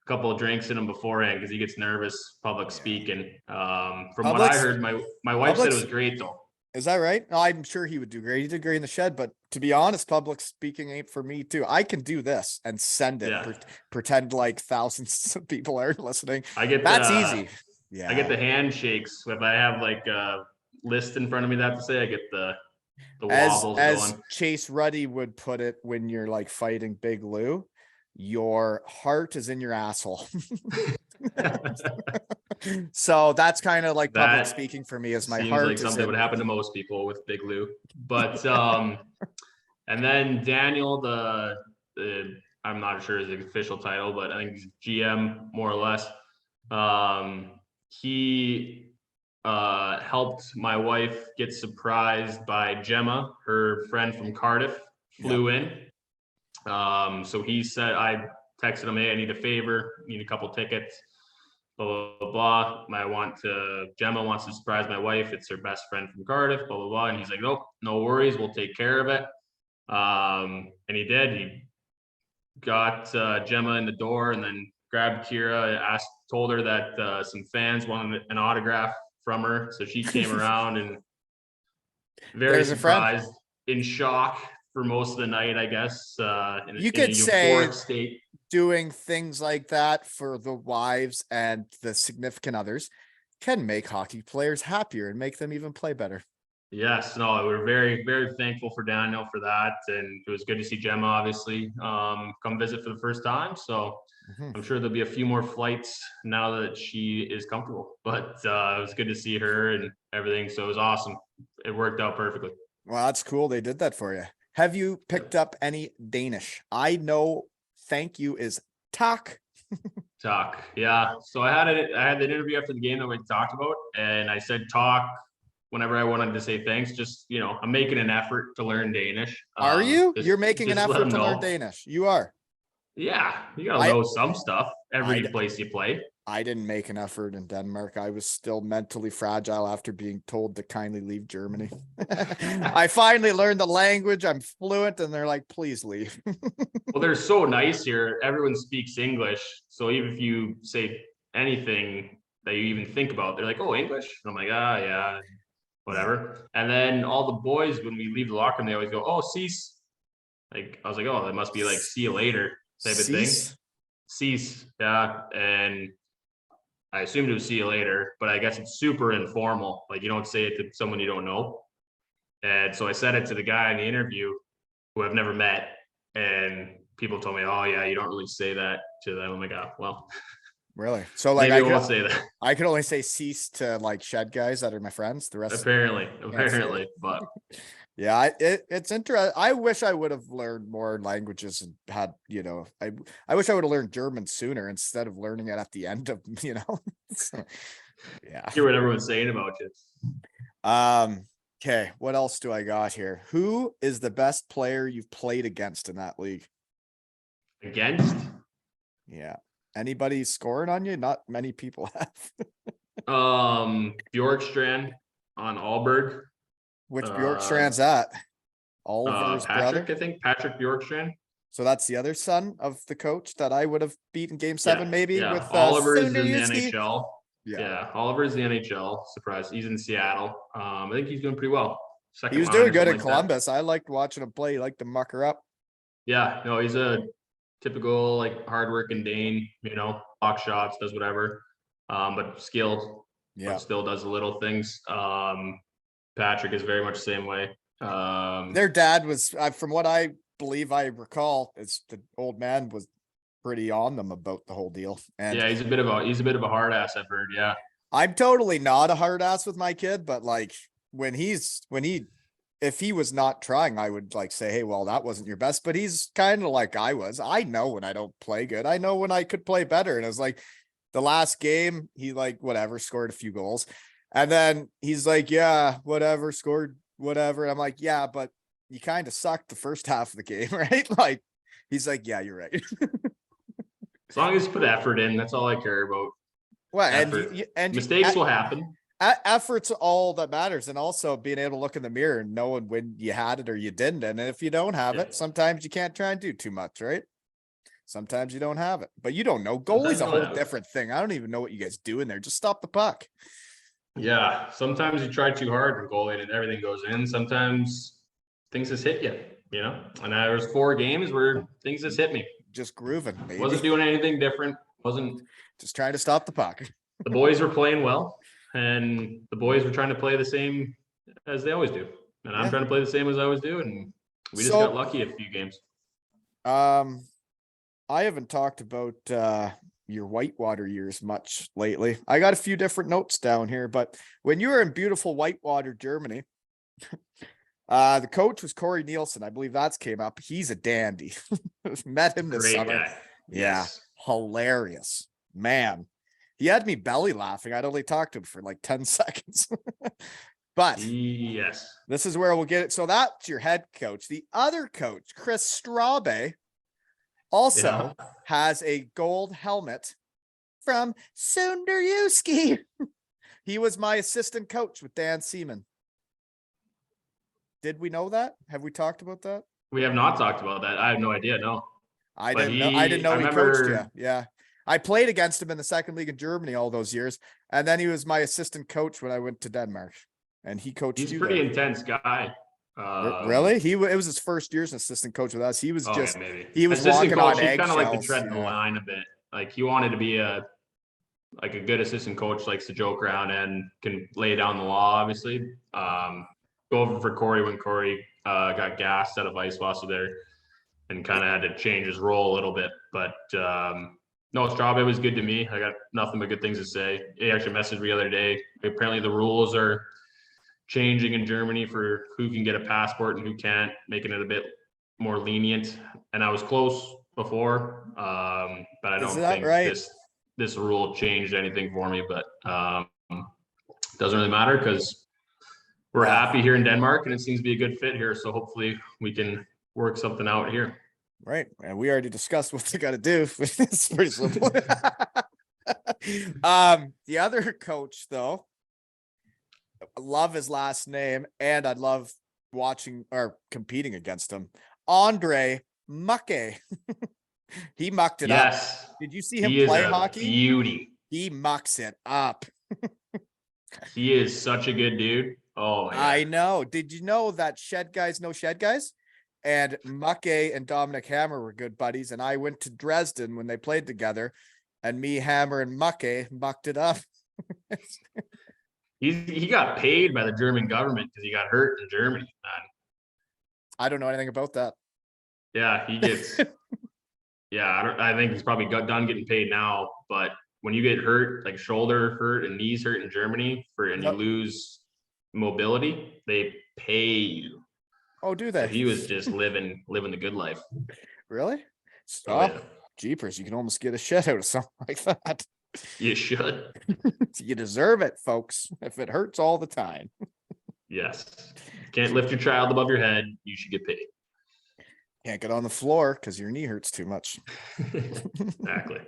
couple of drinks in him beforehand because he gets nervous public speaking. From what I heard, my wife said it was great though. Is that right? No, I'm sure he would do great. He did great in the shed, but to be honest, public speaking ain't for me too. I can do this and send it, pretend like thousands of people are listening. That's easy. Yeah. I get the handshakes. If I have like a list in front of me that to say, I get the wobbles as going. Chase Ruddy would put it when you're like fighting Big Lou, your heart is in your asshole. So that's kind of like public speaking for me, as my heart like something that would happen to most people with Big Lou. But and then Daniel, the I'm not sure his official title, but I think he's GM more or less. He helped my wife get surprised by Gemma, her friend from Cardiff, flew in. So he said, I texted him, hey, I need a favor, need a couple tickets, blah, blah, blah. Gemma wants to surprise my wife. It's her best friend from Cardiff, blah, blah, blah. And he's like, nope, no worries. We'll take care of it. And he did. He got Gemma in the door and then grabbed Kira, told her that some fans wanted an autograph from her. So she came around and very There's a friend. surprised, in shock for most of the night, I guess, You in a could say euphoric state. doing things like that for the wives and the significant others can make hockey players happier and make them even play better. Yes, no, we're very, very thankful for Daniel for that. And it was good to see Gemma, obviously, come visit for the first time. So I'm sure there'll be a few more flights now that she is comfortable. But it was good to see her and everything. So it was awesome. It worked out perfectly. Well, that's cool. They did that for you. Have you picked up any Danish? I know thank you is tak. Talk. Yeah. So I had the interview after the game that we talked about, and I said talk whenever I wanted to say thanks. Just, I'm making an effort to learn Danish. Are you? Just- You're making an just let effort them to learn know. Danish. You are. Yeah, you gotta know some stuff every place you play. I didn't make an effort in Denmark. I was still mentally fragile after being told to kindly leave Germany. I finally learned the language. I'm fluent, and they're like, please leave. Well, they're so nice here. Everyone speaks English. So even if you say anything that you even think about, they're like, oh, English? And I'm like, yeah, whatever. And then all the boys, when we leave the locker room, they always go, oh, cease. Like, I was like, oh, that must be like, see you later type of thing. Cease. Yeah. And I assumed it was see you later, but I guess it's super informal. Like, you don't say it to someone you don't know. And so I said it to the guy in the interview who I've never met. And people told me, oh, yeah, you don't really say that to them. I'm like, oh, well. Really? So like maybe I won't say that. I can only say cease to like shed guys that are my friends. The rest Apparently, but yeah, it's interesting. I wish I would have learned more languages and had, I wish I would have learned German sooner instead of learning it at the end of, So, yeah. Hear what everyone's saying about you. Okay, what else do I got here? Who is the best player you've played against in that league? Against? Yeah. Anybody scoring on you? Not many people have. Bjorkstrand on Aalborg. Which Bjorkstrand's at? Oliver's Patrick, brother? I think Patrick Bjorkstrand. So that's the other son of the coach that I would have beat in game 7, maybe with Oliver's in the Sunderski. NHL. Yeah, Oliver's the NHL. Surprise. He's in Seattle. I think he's doing pretty well. He was doing good in Columbus. I liked watching him play. He liked to muck her up. Yeah, no, he's a typical like hardworking Dane, block shots, does whatever. But skilled, but still does the little things. Patrick is very much the same way. Their dad was, from what I believe I recall, it's the old man was pretty on them about the whole deal. And yeah, he's a bit of a hard ass, I've heard. Yeah. I'm totally not a hard ass with my kid, but like if he was not trying, I would like say, hey, well, that wasn't your best, but he's kind of like I was. I know when I don't play good. I know when I could play better. And it was like the last game, he like, whatever, scored a few goals. And then he's like, yeah, whatever, scored whatever. And I'm like, yeah, but you kind of sucked the first half of the game, right? Like, he's like, yeah, you're right. As long as you put effort in, that's all I care about. Well, and mistakes will happen. Effort's all that matters. And also being able to look in the mirror and knowing when you had it or you didn't. And if you don't have it, sometimes you can't try and do too much, right? Sometimes you don't have it, but you don't know. Goalie's a whole different thing. I don't even know what you guys do in there. Just stop the puck. Yeah. Sometimes you try too hard in goalie and everything goes in. Sometimes things just hit you, and there was 4 games where things just hit me. Just grooving. Maybe. Wasn't doing anything different. Wasn't just trying to stop the puck. The boys were playing well, and the boys were trying to play the same as they always do. And I'm trying to play the same as I always do. And we just got lucky a few games. I haven't talked about your Whitewater years much lately. I got a few different notes down here, but when you were in beautiful Whitewater, Germany, the coach was Corey Nielsen. I believe that's came up. He's a dandy. Met him this Great summer. Guy. Yeah. Yes. Hilarious, man. He had me belly laughing. I'd only talked to him for like 10 seconds. But yes, this is where we'll get it. So that's your head coach. The other coach, Chris Straube, also has a gold helmet from Sunderski. He was my assistant coach with Dan Seaman. Did we know that? Have we talked about that? We have not talked about that. I have no idea. No. I didn't know he coached you. Yeah. I played against him in the second league in Germany all those years. And then he was my assistant coach when I went to Denmark. And he coached He's a you pretty there. intense guy. Really? It was his first year as an assistant coach with us. He was Oh, yeah, just, maybe. he was Assistant walking on coach, he kind of like to eggshells. tread the Yeah. line a bit. Like he wanted to be a good assistant coach, likes to joke around and can lay down the law, obviously. Go over for Corey when Corey got gassed out of Weißwasser there and kind of had to change his role a little bit. But no, Straube was good to me. I got nothing but good things to say. He actually messaged me the other day. Apparently the rules are changing in Germany for who can get a passport and who can't, making it a bit more lenient. And I was close before, but I don't think right? this rule changed anything for me. But doesn't really matter because we're happy here in Denmark and it seems to be a good fit here. So hopefully we can work something out here. Right. And we already discussed what they got to do. It's pretty simple. The other coach, though, I love his last name, and I'd love watching or competing against him. Andre Mucke. He mucked it up. Did you see him play hockey? Beauty. He mucks it up. He is such a good dude. Oh, I know. Did you know that Shed Guys know Shed Guys? And Mucke and Dominic Hammer were good buddies. And I went to Dresden when they played together. And me, Hammer, and Mucke mucked it up. He got paid by the German government because he got hurt in Germany. Man. I don't know anything about that. Yeah, he gets. Yeah, I think he's probably done getting paid now. But when you get hurt, like shoulder hurt and knees hurt in Germany, you lose mobility, they pay you. Oh, do they? So he was just living the good life. Really? Oh, yeah. Jeepers, you can almost get a shit out of something like that. You should. You deserve it, folks. If it hurts all the time. Yes. Can't lift your child above your head. You should get paid. Can't get on the floor because your knee hurts too much. Exactly.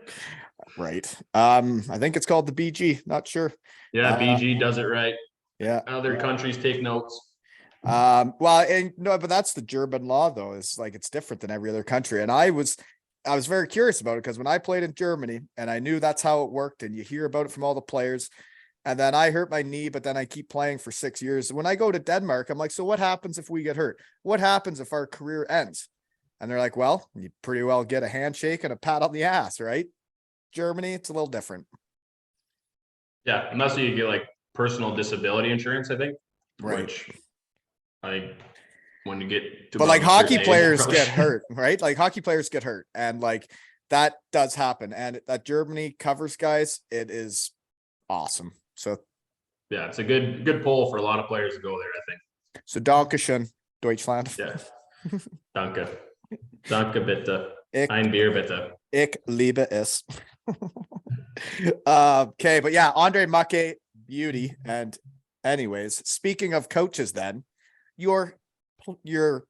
Right. I think it's called the BG. Not sure. Yeah, BG does it right. Yeah. Other countries take notes. Well, and no, but that's the German law, though. It's like it's different than every other country. And I was very curious about it because when I played in Germany and I knew that's how it worked, and you hear about it from all the players. And then I hurt my knee, but then I keep playing for 6 years. When I go to Denmark, I'm like, so what happens if we get hurt? What happens if our career ends? And they're like, well, you pretty well get a handshake and a pat on the ass, right? Germany, it's a little different. Yeah, unless you get like personal disability insurance, I think. Right. Which I when you get to but like hockey players probably get hurt, right? Like hockey players get hurt, and like that does happen. And that Germany covers guys, it is awesome. So yeah, it's a good pull for a lot of players to go there, I think. So Dankeschön, Deutschland. Yeah. Danke. Danke bitte. Ein Bier bitte. Ich liebe es. Okay, but yeah, Andre Mucke, beauty. And anyways, speaking of coaches, then your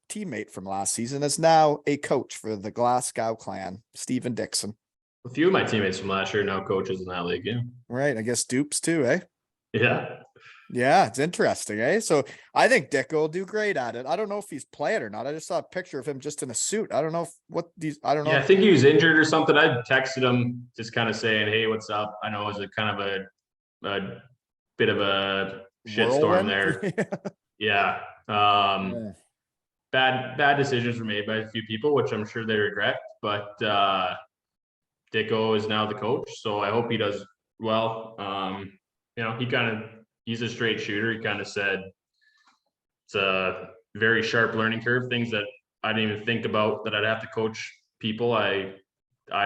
teammate from last season is now a coach for the Glasgow Clan, Stephen Dixon. A few of my teammates from last year now coaches in that league. Yeah. Right. I guess Dupes too, eh? Yeah. Yeah, it's interesting, eh? So I think Dick will do great at it. I don't know if he's playing or not. I just saw a picture of him just in a suit. I don't know I don't know. Yeah, I think he was injured or something. I texted him just kind of saying, hey, what's up? I know it was a kind of a bit of a shitstorm there. Yeah. Bad decisions were made by a few people, which I'm sure they regret. But Dicko is now the coach, so I hope he does well. He's a straight shooter. He kind of said it's a very sharp learning curve, things that I didn't even think about that I'd have to coach people. I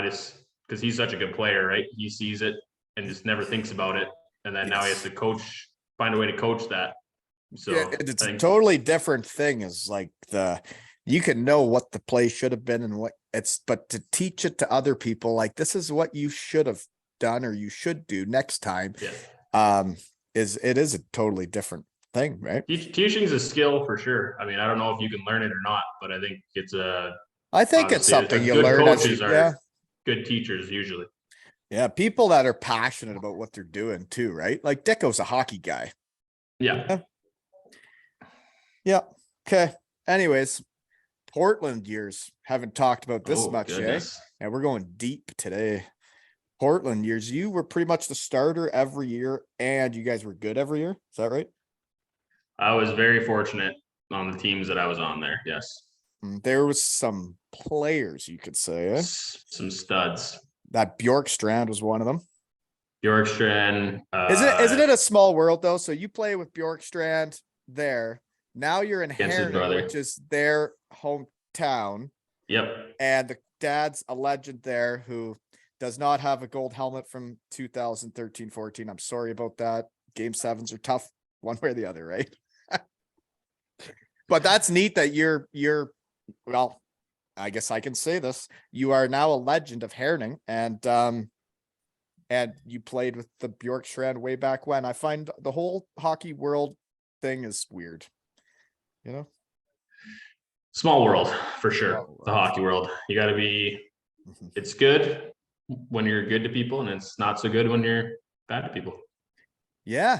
just, because he's such a good player, right? He sees it and just never thinks about it. And then now he has to find a way to coach that. So yeah, it's a totally different thing. Is like you can know what the play should have been and but to teach it to other people, like this is what you should have done or you should do next time. Yeah. It is a totally different thing, right? Teaching is a skill for sure. I mean, I don't know if you can learn it or not, but I think it's something you learn. Coaches are good teachers usually. Yeah, people that are passionate about what they're doing too, right? Like Dicko's a hockey guy. Yeah. Yeah. Okay. Anyways, Portland years haven't talked about this much, eh? And we're going deep today. Portland years, you were pretty much the starter every year, and you guys were good every year. Is that right? I was very fortunate on the teams that I was on there. Yes. There was some players you could say, eh? Some studs. That Bjork Strand was one of them. Bjorkstrand. Isn't it a small world though? So you play with Bjork Strand there. Now you're in Against his Herning, brother. which is their hometown. Yep. And the dad's a legend there who does not have a gold helmet from 2013-14. I'm sorry about that. Game sevens are tough one way or the other, right? But that's neat that you're well, I guess I can say this. You are now a legend of Herning, and you played with the Bjork Strand way back when. I find the whole hockey world thing is weird. You know? Small world for sure. Small world. The hockey world. You got to be. It's good when you're good to people, and it's not so good when you're bad to people. Yeah.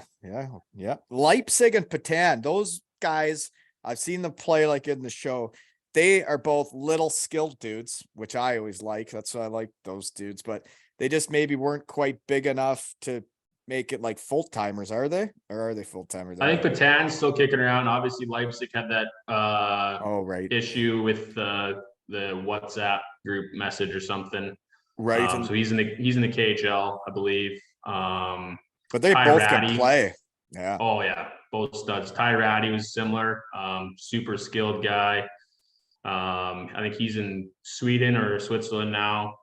Leipzig and Patan, those guys, I've seen them play like in the show. They are both little skilled dudes, which I always like. That's why I like those dudes, but they just maybe weren't quite big enough to make it like full timers, are they? Or are they full timers? I think Patan's still kicking around. Obviously, Leipzig had that right. issue with the WhatsApp group message or something. Right. So he's in the KHL, I believe. But they both can play. Yeah. Oh yeah, both studs. Ty Ratty was similar. Super skilled guy. I think he's in Sweden or Switzerland now.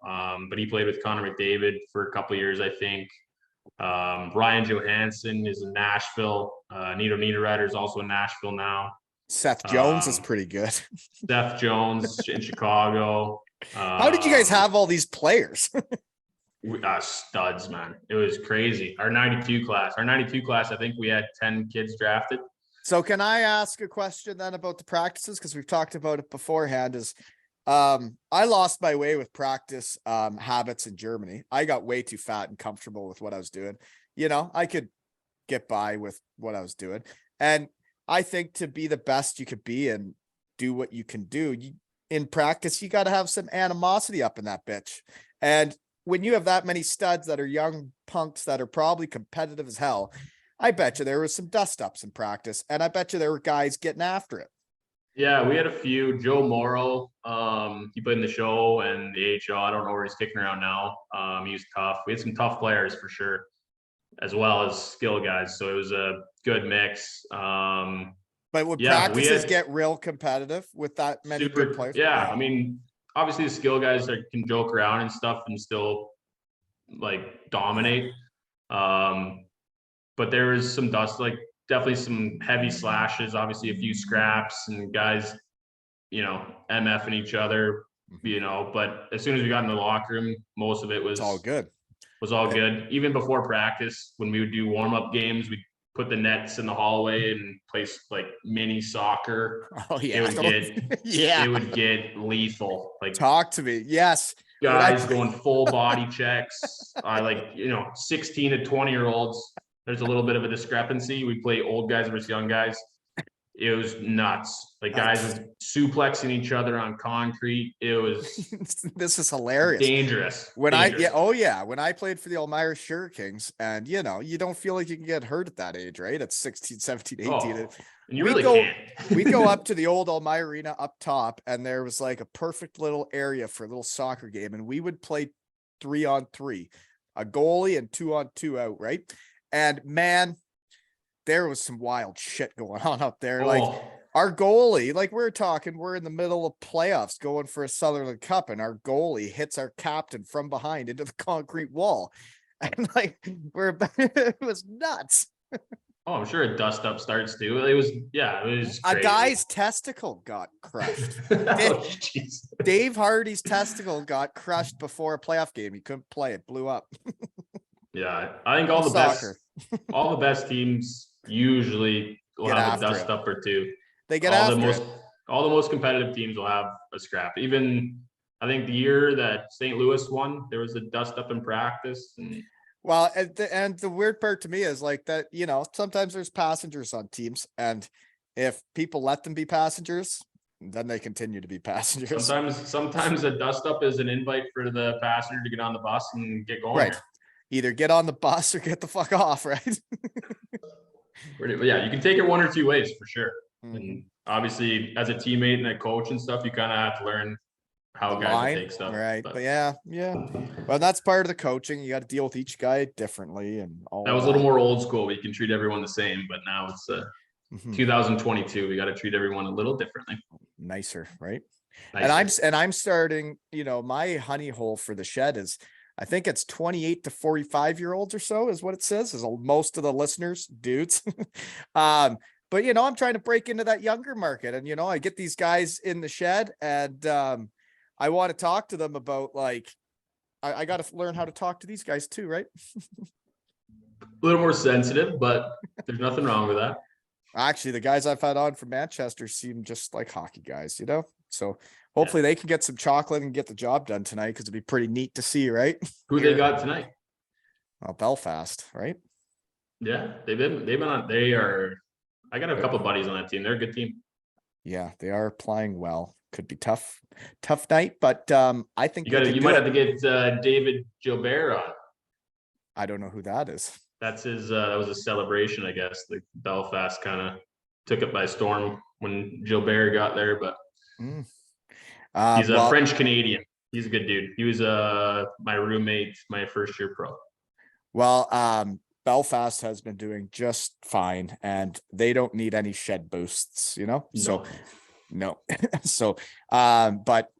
But he played with Connor McDavid for a couple of years, I think. Ryan Johansson is in Nashville. Nito Niederreiter is also in Nashville now. Seth Jones is pretty good. Seth Jones in Chicago. How did you guys have all these players? Studs, man. It was crazy. Our 92 class, I think we had 10 kids drafted. So can I ask a question then about the practices? Because we've talked about it beforehand. I lost my way with practice habits in Germany. I got way too fat and comfortable with what I was doing. You know, I could get by with what I was doing. And I think to be the best you could be and do what you can do, in practice, you got to have some animosity up in that bitch. And when you have that many studs that are young punks that are probably competitive as hell, I bet you there was some dust ups in practice, and I bet you there were guys getting after it. Yeah, we had a few. Joe Morrow, he played in the show and the AHL. I don't know where he's kicking around now. He was tough. We had some tough players for sure, as well as skill guys. So it was a good mix. But would practices get real competitive with that many good players? Yeah, I mean, obviously the skill guys that can joke around and stuff and still like dominate. But there was some dust, like definitely some heavy slashes, obviously a few scraps and guys, you know, MFing each other, you know, but as soon as we got in the locker room, most of it was all good. Even before practice, when we would do warm-up games, we'd put the nets in the hallway and play like mini soccer. Oh yeah. It would get lethal. Like, talk to me. Yes. Guys going full body checks. 16 to 20-year-olds. There's a little bit of a discrepancy. We play old guys versus young guys. It was nuts. Like guys were suplexing each other on concrete. It was this is hilarious. Dangerous. When I played for the Elmira Sugar Kings, and you know, you don't feel like you can get hurt at that age, right? At 16, 17, 18. And you really can't. We go up to the old Elmira Arena up top, and there was like a perfect little area for a little soccer game, and we would play 3-on-3, a goalie and 2-on-2 out, right? And man, there was some wild shit going on up there. Like our goalie, like we're in the middle of playoffs going for a Sutherland Cup, and our goalie hits our captain from behind into the concrete wall. And like it was nuts. Oh, I'm sure a dust up starts too. It was crazy. A guy's testicle got crushed. Dave Hardy's testicle got crushed before a playoff game. He couldn't play. It blew up. Yeah, I think all the best teams usually will have a dust up or two. They get after it. All the most competitive teams will have a scrap. Even I think the year that St. Louis won, there was a dust up in practice. Well, and the weird part to me is like that, you know, sometimes there's passengers on teams, and if people let them be passengers, then they continue to be passengers. Sometimes a dust up is an invite for the passenger to get on the bus and get going. Right. Either get on the bus or get the fuck off, right? Yeah, you can take it one or two ways for sure. Mhm. And obviously, as a teammate and a coach and stuff, you kind of have to learn how The guys line, will take stuff. right? But yeah. Well, that's part of the coaching. You got to deal with each guy differently, and all that was a little more old school. We can treat everyone the same, but now it's 2022. We got to treat everyone a little differently. Nicer, right? Nicer. And I'm starting. My honey hole for the shed is, I think it's 28 to 45-year-olds or so is what it says. Is most of the listeners dudes. But I'm trying to break into that younger market, and I get these guys in the shed, and I want to talk to them about, like, I got to learn how to talk to these guys too, right? A little more sensitive, but there's nothing wrong with that. Actually, the guys I've had on from Manchester seem just like hockey guys, So hopefully they can get some chocolate and get the job done tonight, because it'd be pretty neat to see, right? Who they got tonight? Oh, Belfast, right? Yeah, they've been on. I got a couple of buddies on that team. They're a good team. Yeah, they are playing well. Could be tough night, but I think you might have to get David Gilbert on. I don't know who that is. That's his. That was a celebration, I guess. The Belfast kind of took it by storm when Gilbert got there, but he's a French Canadian. He's a good dude. He was my roommate my first year pro. Well, Belfast has been doing just fine, and they don't need any shed boosts, No. So no. So but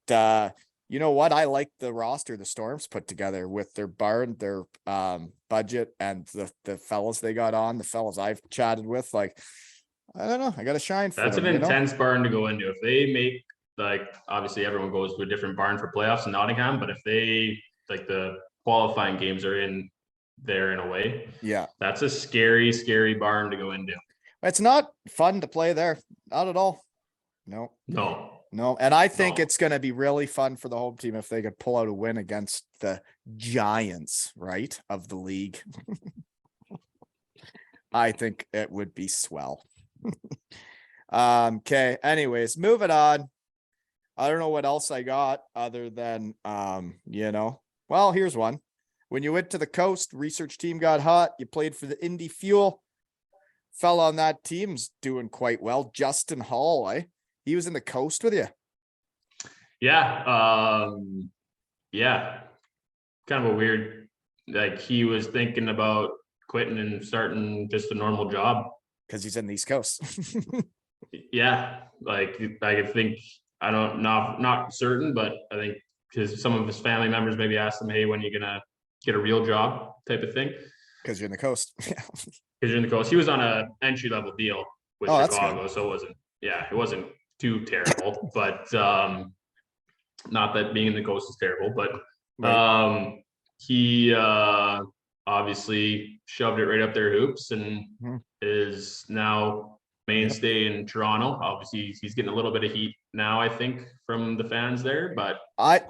you know what? I like the roster the Storms put together with their barn, their budget, and the fellas they got on, the fellas I've chatted with. Like, I don't know. I got to shine for That's them, an intense barn to go into. If they make, like, obviously everyone goes to a different barn for playoffs in Nottingham, but if they, like, the qualifying games are in there in a way, that's a scary barn to go into. It's not fun to play there, not at all. No, and I think it's going to be really fun for the home team if they could pull out a win against the giants, right, of the league. I think it would be swell. Okay, anyways, moving on. I don't know what else I got other than well, here's one. When you went to the coast, research team got hot. You played for the Indy Fuel. Fella on that team's doing quite well. Justin Hall, he was in the coast with you. Yeah. Yeah. Kind of a weird, like, he was thinking about quitting and starting just a normal job. Because he's in the East Coast. Yeah. Like, I think, not certain, but I think because some of his family members maybe asked him, hey, when are you going to get a real job type of thing? Because you're in the coast. Because you're in the coast. He was on a entry level deal with Chicago. So it wasn't too terrible, but not that being in the coast is terrible, but he obviously shoved it right up their hoops and is now mainstay in Toronto. Obviously he's getting a little bit of heat now, I think, from the fans there, but I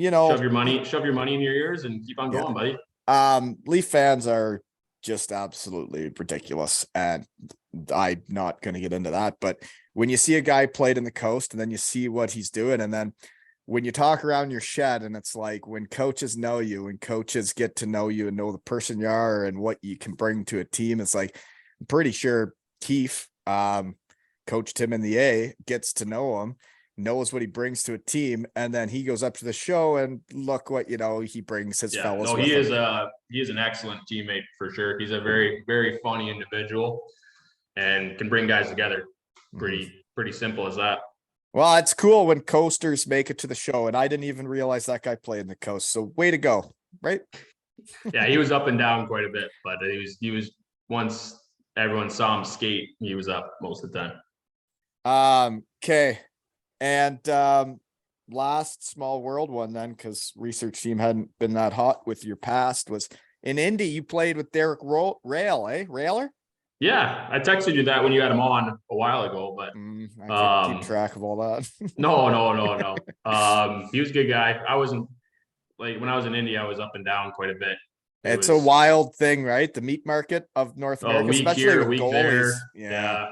shove your money in your ears and keep on going, buddy. Leaf fans are just absolutely ridiculous, and I'm not going to get into that, but when you see a guy played in the coast and then you see what he's doing, and then when you talk around your shed, and it's like when coaches know you and coaches get to know you and know the person you are and what you can bring to a team, it's like, I'm pretty sure Keefe coached him in the A, gets to know him, knows what he brings to a team, and then he goes up to the show and look what he brings his fellows. He is an excellent teammate for sure. He's a very, very funny individual and can bring guys together. Pretty simple as that. Well, it's cool when coasters make it to the show, and I didn't even realize that guy played in the coast. So way to go, right? Yeah, he was up and down quite a bit, but he was once everyone saw him skate, he was up most of the time. Okay. And last small world one then, because research team hadn't been that hot with your past, was in Indy. You played with Derek Railer? Yeah, I texted you that when you had him on a while ago, but I can't keep track of all that. No. He was a good guy. I wasn't, like, when I was in Indy, I was up and down quite a bit. It's a wild thing, right? The meat market of North America, week especially here, with week goalies. there. Yeah.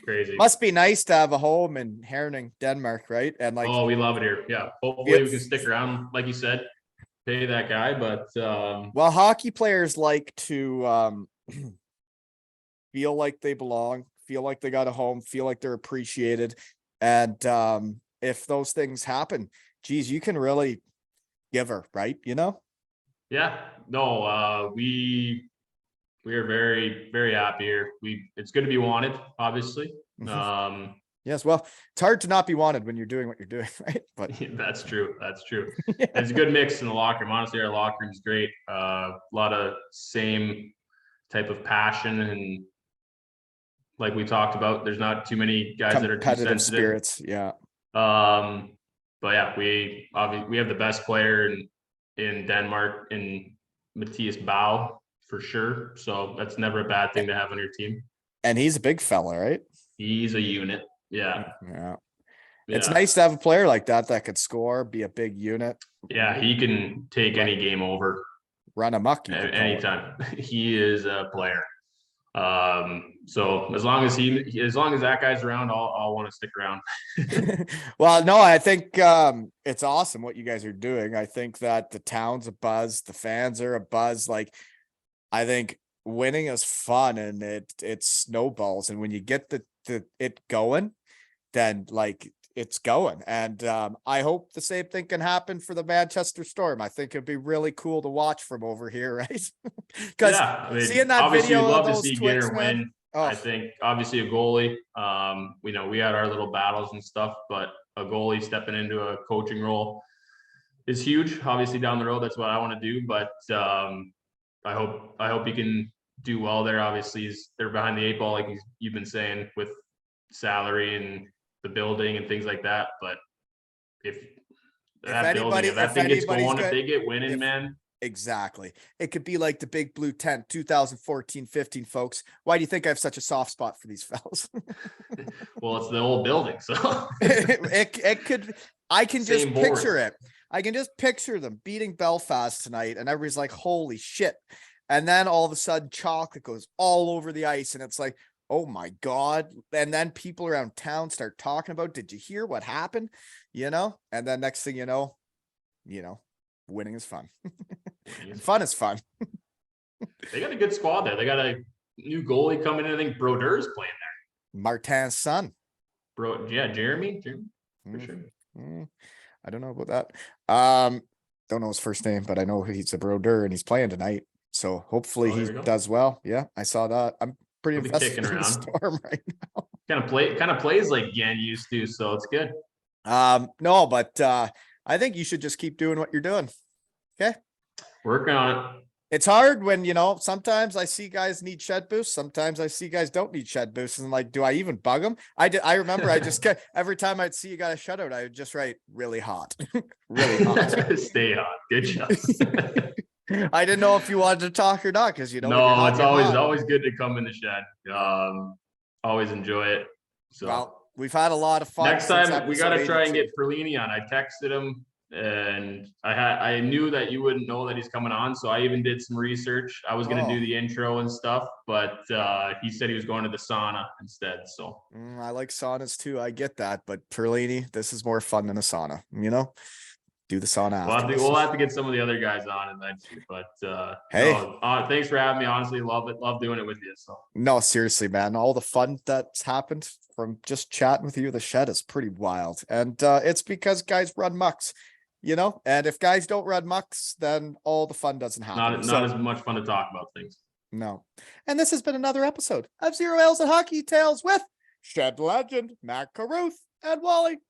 Crazy. Must be nice to have a home in Herning, Denmark, right? And like, Oh, we love it here. Yeah. Hopefully we can stick around, like you said, pay that guy. But well, hockey players like to feel like they belong, feel like they got a home, feel like they're appreciated. And if those things happen, geez, you can really give her, right? You know? yeah, no, we are very, very happy here. It's good to be wanted, obviously. Yes, well, it's hard to not be wanted when you're doing what you're doing, right? But That's true. That's true. yeah. It's a good mix in the locker room. Honestly, our locker room is great. A lot of same type of passion, and like we talked about, there's not too many guys that are too Competitive sensitive. spirits, yeah. But yeah, we have the best player in Denmark, in Matthias Bau, for sure. So that's never a bad thing to have on your team. And he's a big fella, right? He's a unit. Yeah. Yeah. Yeah. It's nice to have a player like that could score, be a big unit. Yeah, he can take any game over. Run amok Anytime. He is a player. So as long as that guy's around, I'll want to stick around. Well, no, I think it's awesome what you guys are doing. I think that the town's a buzz, the fans are a buzz. Like, I think winning is fun, and it snowballs. And when you get it going, then like it's going. And I hope the same thing can happen for the Manchester Storm. I think it'd be really cool to watch from over here, right? Because seeing that video love of to those see Twix, Gator man, win. I think obviously a goalie. We had our little battles and stuff, but a goalie stepping into a coaching role is huge. Obviously down the road, that's what I want to do. But I hope he can do well there. Obviously, they're behind the eight ball, like you've been saying, with salary and the building and things like that. But if that thing gets going, if they get winning, man. Exactly. It could be like the Big Blue Tent 2014-15, folks. Why do you think I have such a soft spot for these fellas? Well, it's the old building, so it could. I can just picture board. it. I can just picture them beating Belfast tonight, and everybody's like, holy shit. And then all of a sudden chocolate goes all over the ice, and it's like, oh my God. And then people around town start talking about, did you hear what happened? You know? And then next thing you know, winning is fun. Fun is fun. They got a good squad there. They got a new goalie coming in. I think Brodeur's playing there. Martin's son. Jeremy. For sure. I don't know about that. Don't know his first name, but I know he's a Brodeur and he's playing tonight. So hopefully he does well. Yeah, I saw that. I'm pretty invested in the Storm right now. Kind of plays like Yan used to, so it's good. No, but I think you should just keep doing what you're doing. Okay. Working on it. It's hard when, sometimes I see guys need shed boosts. Sometimes I see guys don't need shed boosts. And like, do I even bug them? I remember I just kept, every time I'd see you got a shutout, I would just write really hot, really hot. Stay hot. Good job. I didn't know if you wanted to talk or not. Cause no, it's always good to come in the shed. Always enjoy it. So well, we've had a lot of fun. Next time we got to try and get Ferlini on. I texted him. And I knew that you wouldn't know that he's coming on, so I even did some research. I was going to do the intro and stuff, but he said he was going to the sauna instead. So I like saunas too. I get that, but Perlini, this is more fun than a sauna. Do the sauna. We'll have to get some of the other guys on eventually. But hey, thanks for having me. Honestly, love it. Love doing it with you. So no, seriously, man, all the fun that's happened from just chatting with you, the shed is pretty wild, and it's because guys run mucks. And if guys don't run mucks, then all the fun doesn't happen. Not as much fun to talk about things. No. And this has been another episode of Zero Ales and Hockey Tales with Shed Legend, Mac Carruth, and Wally.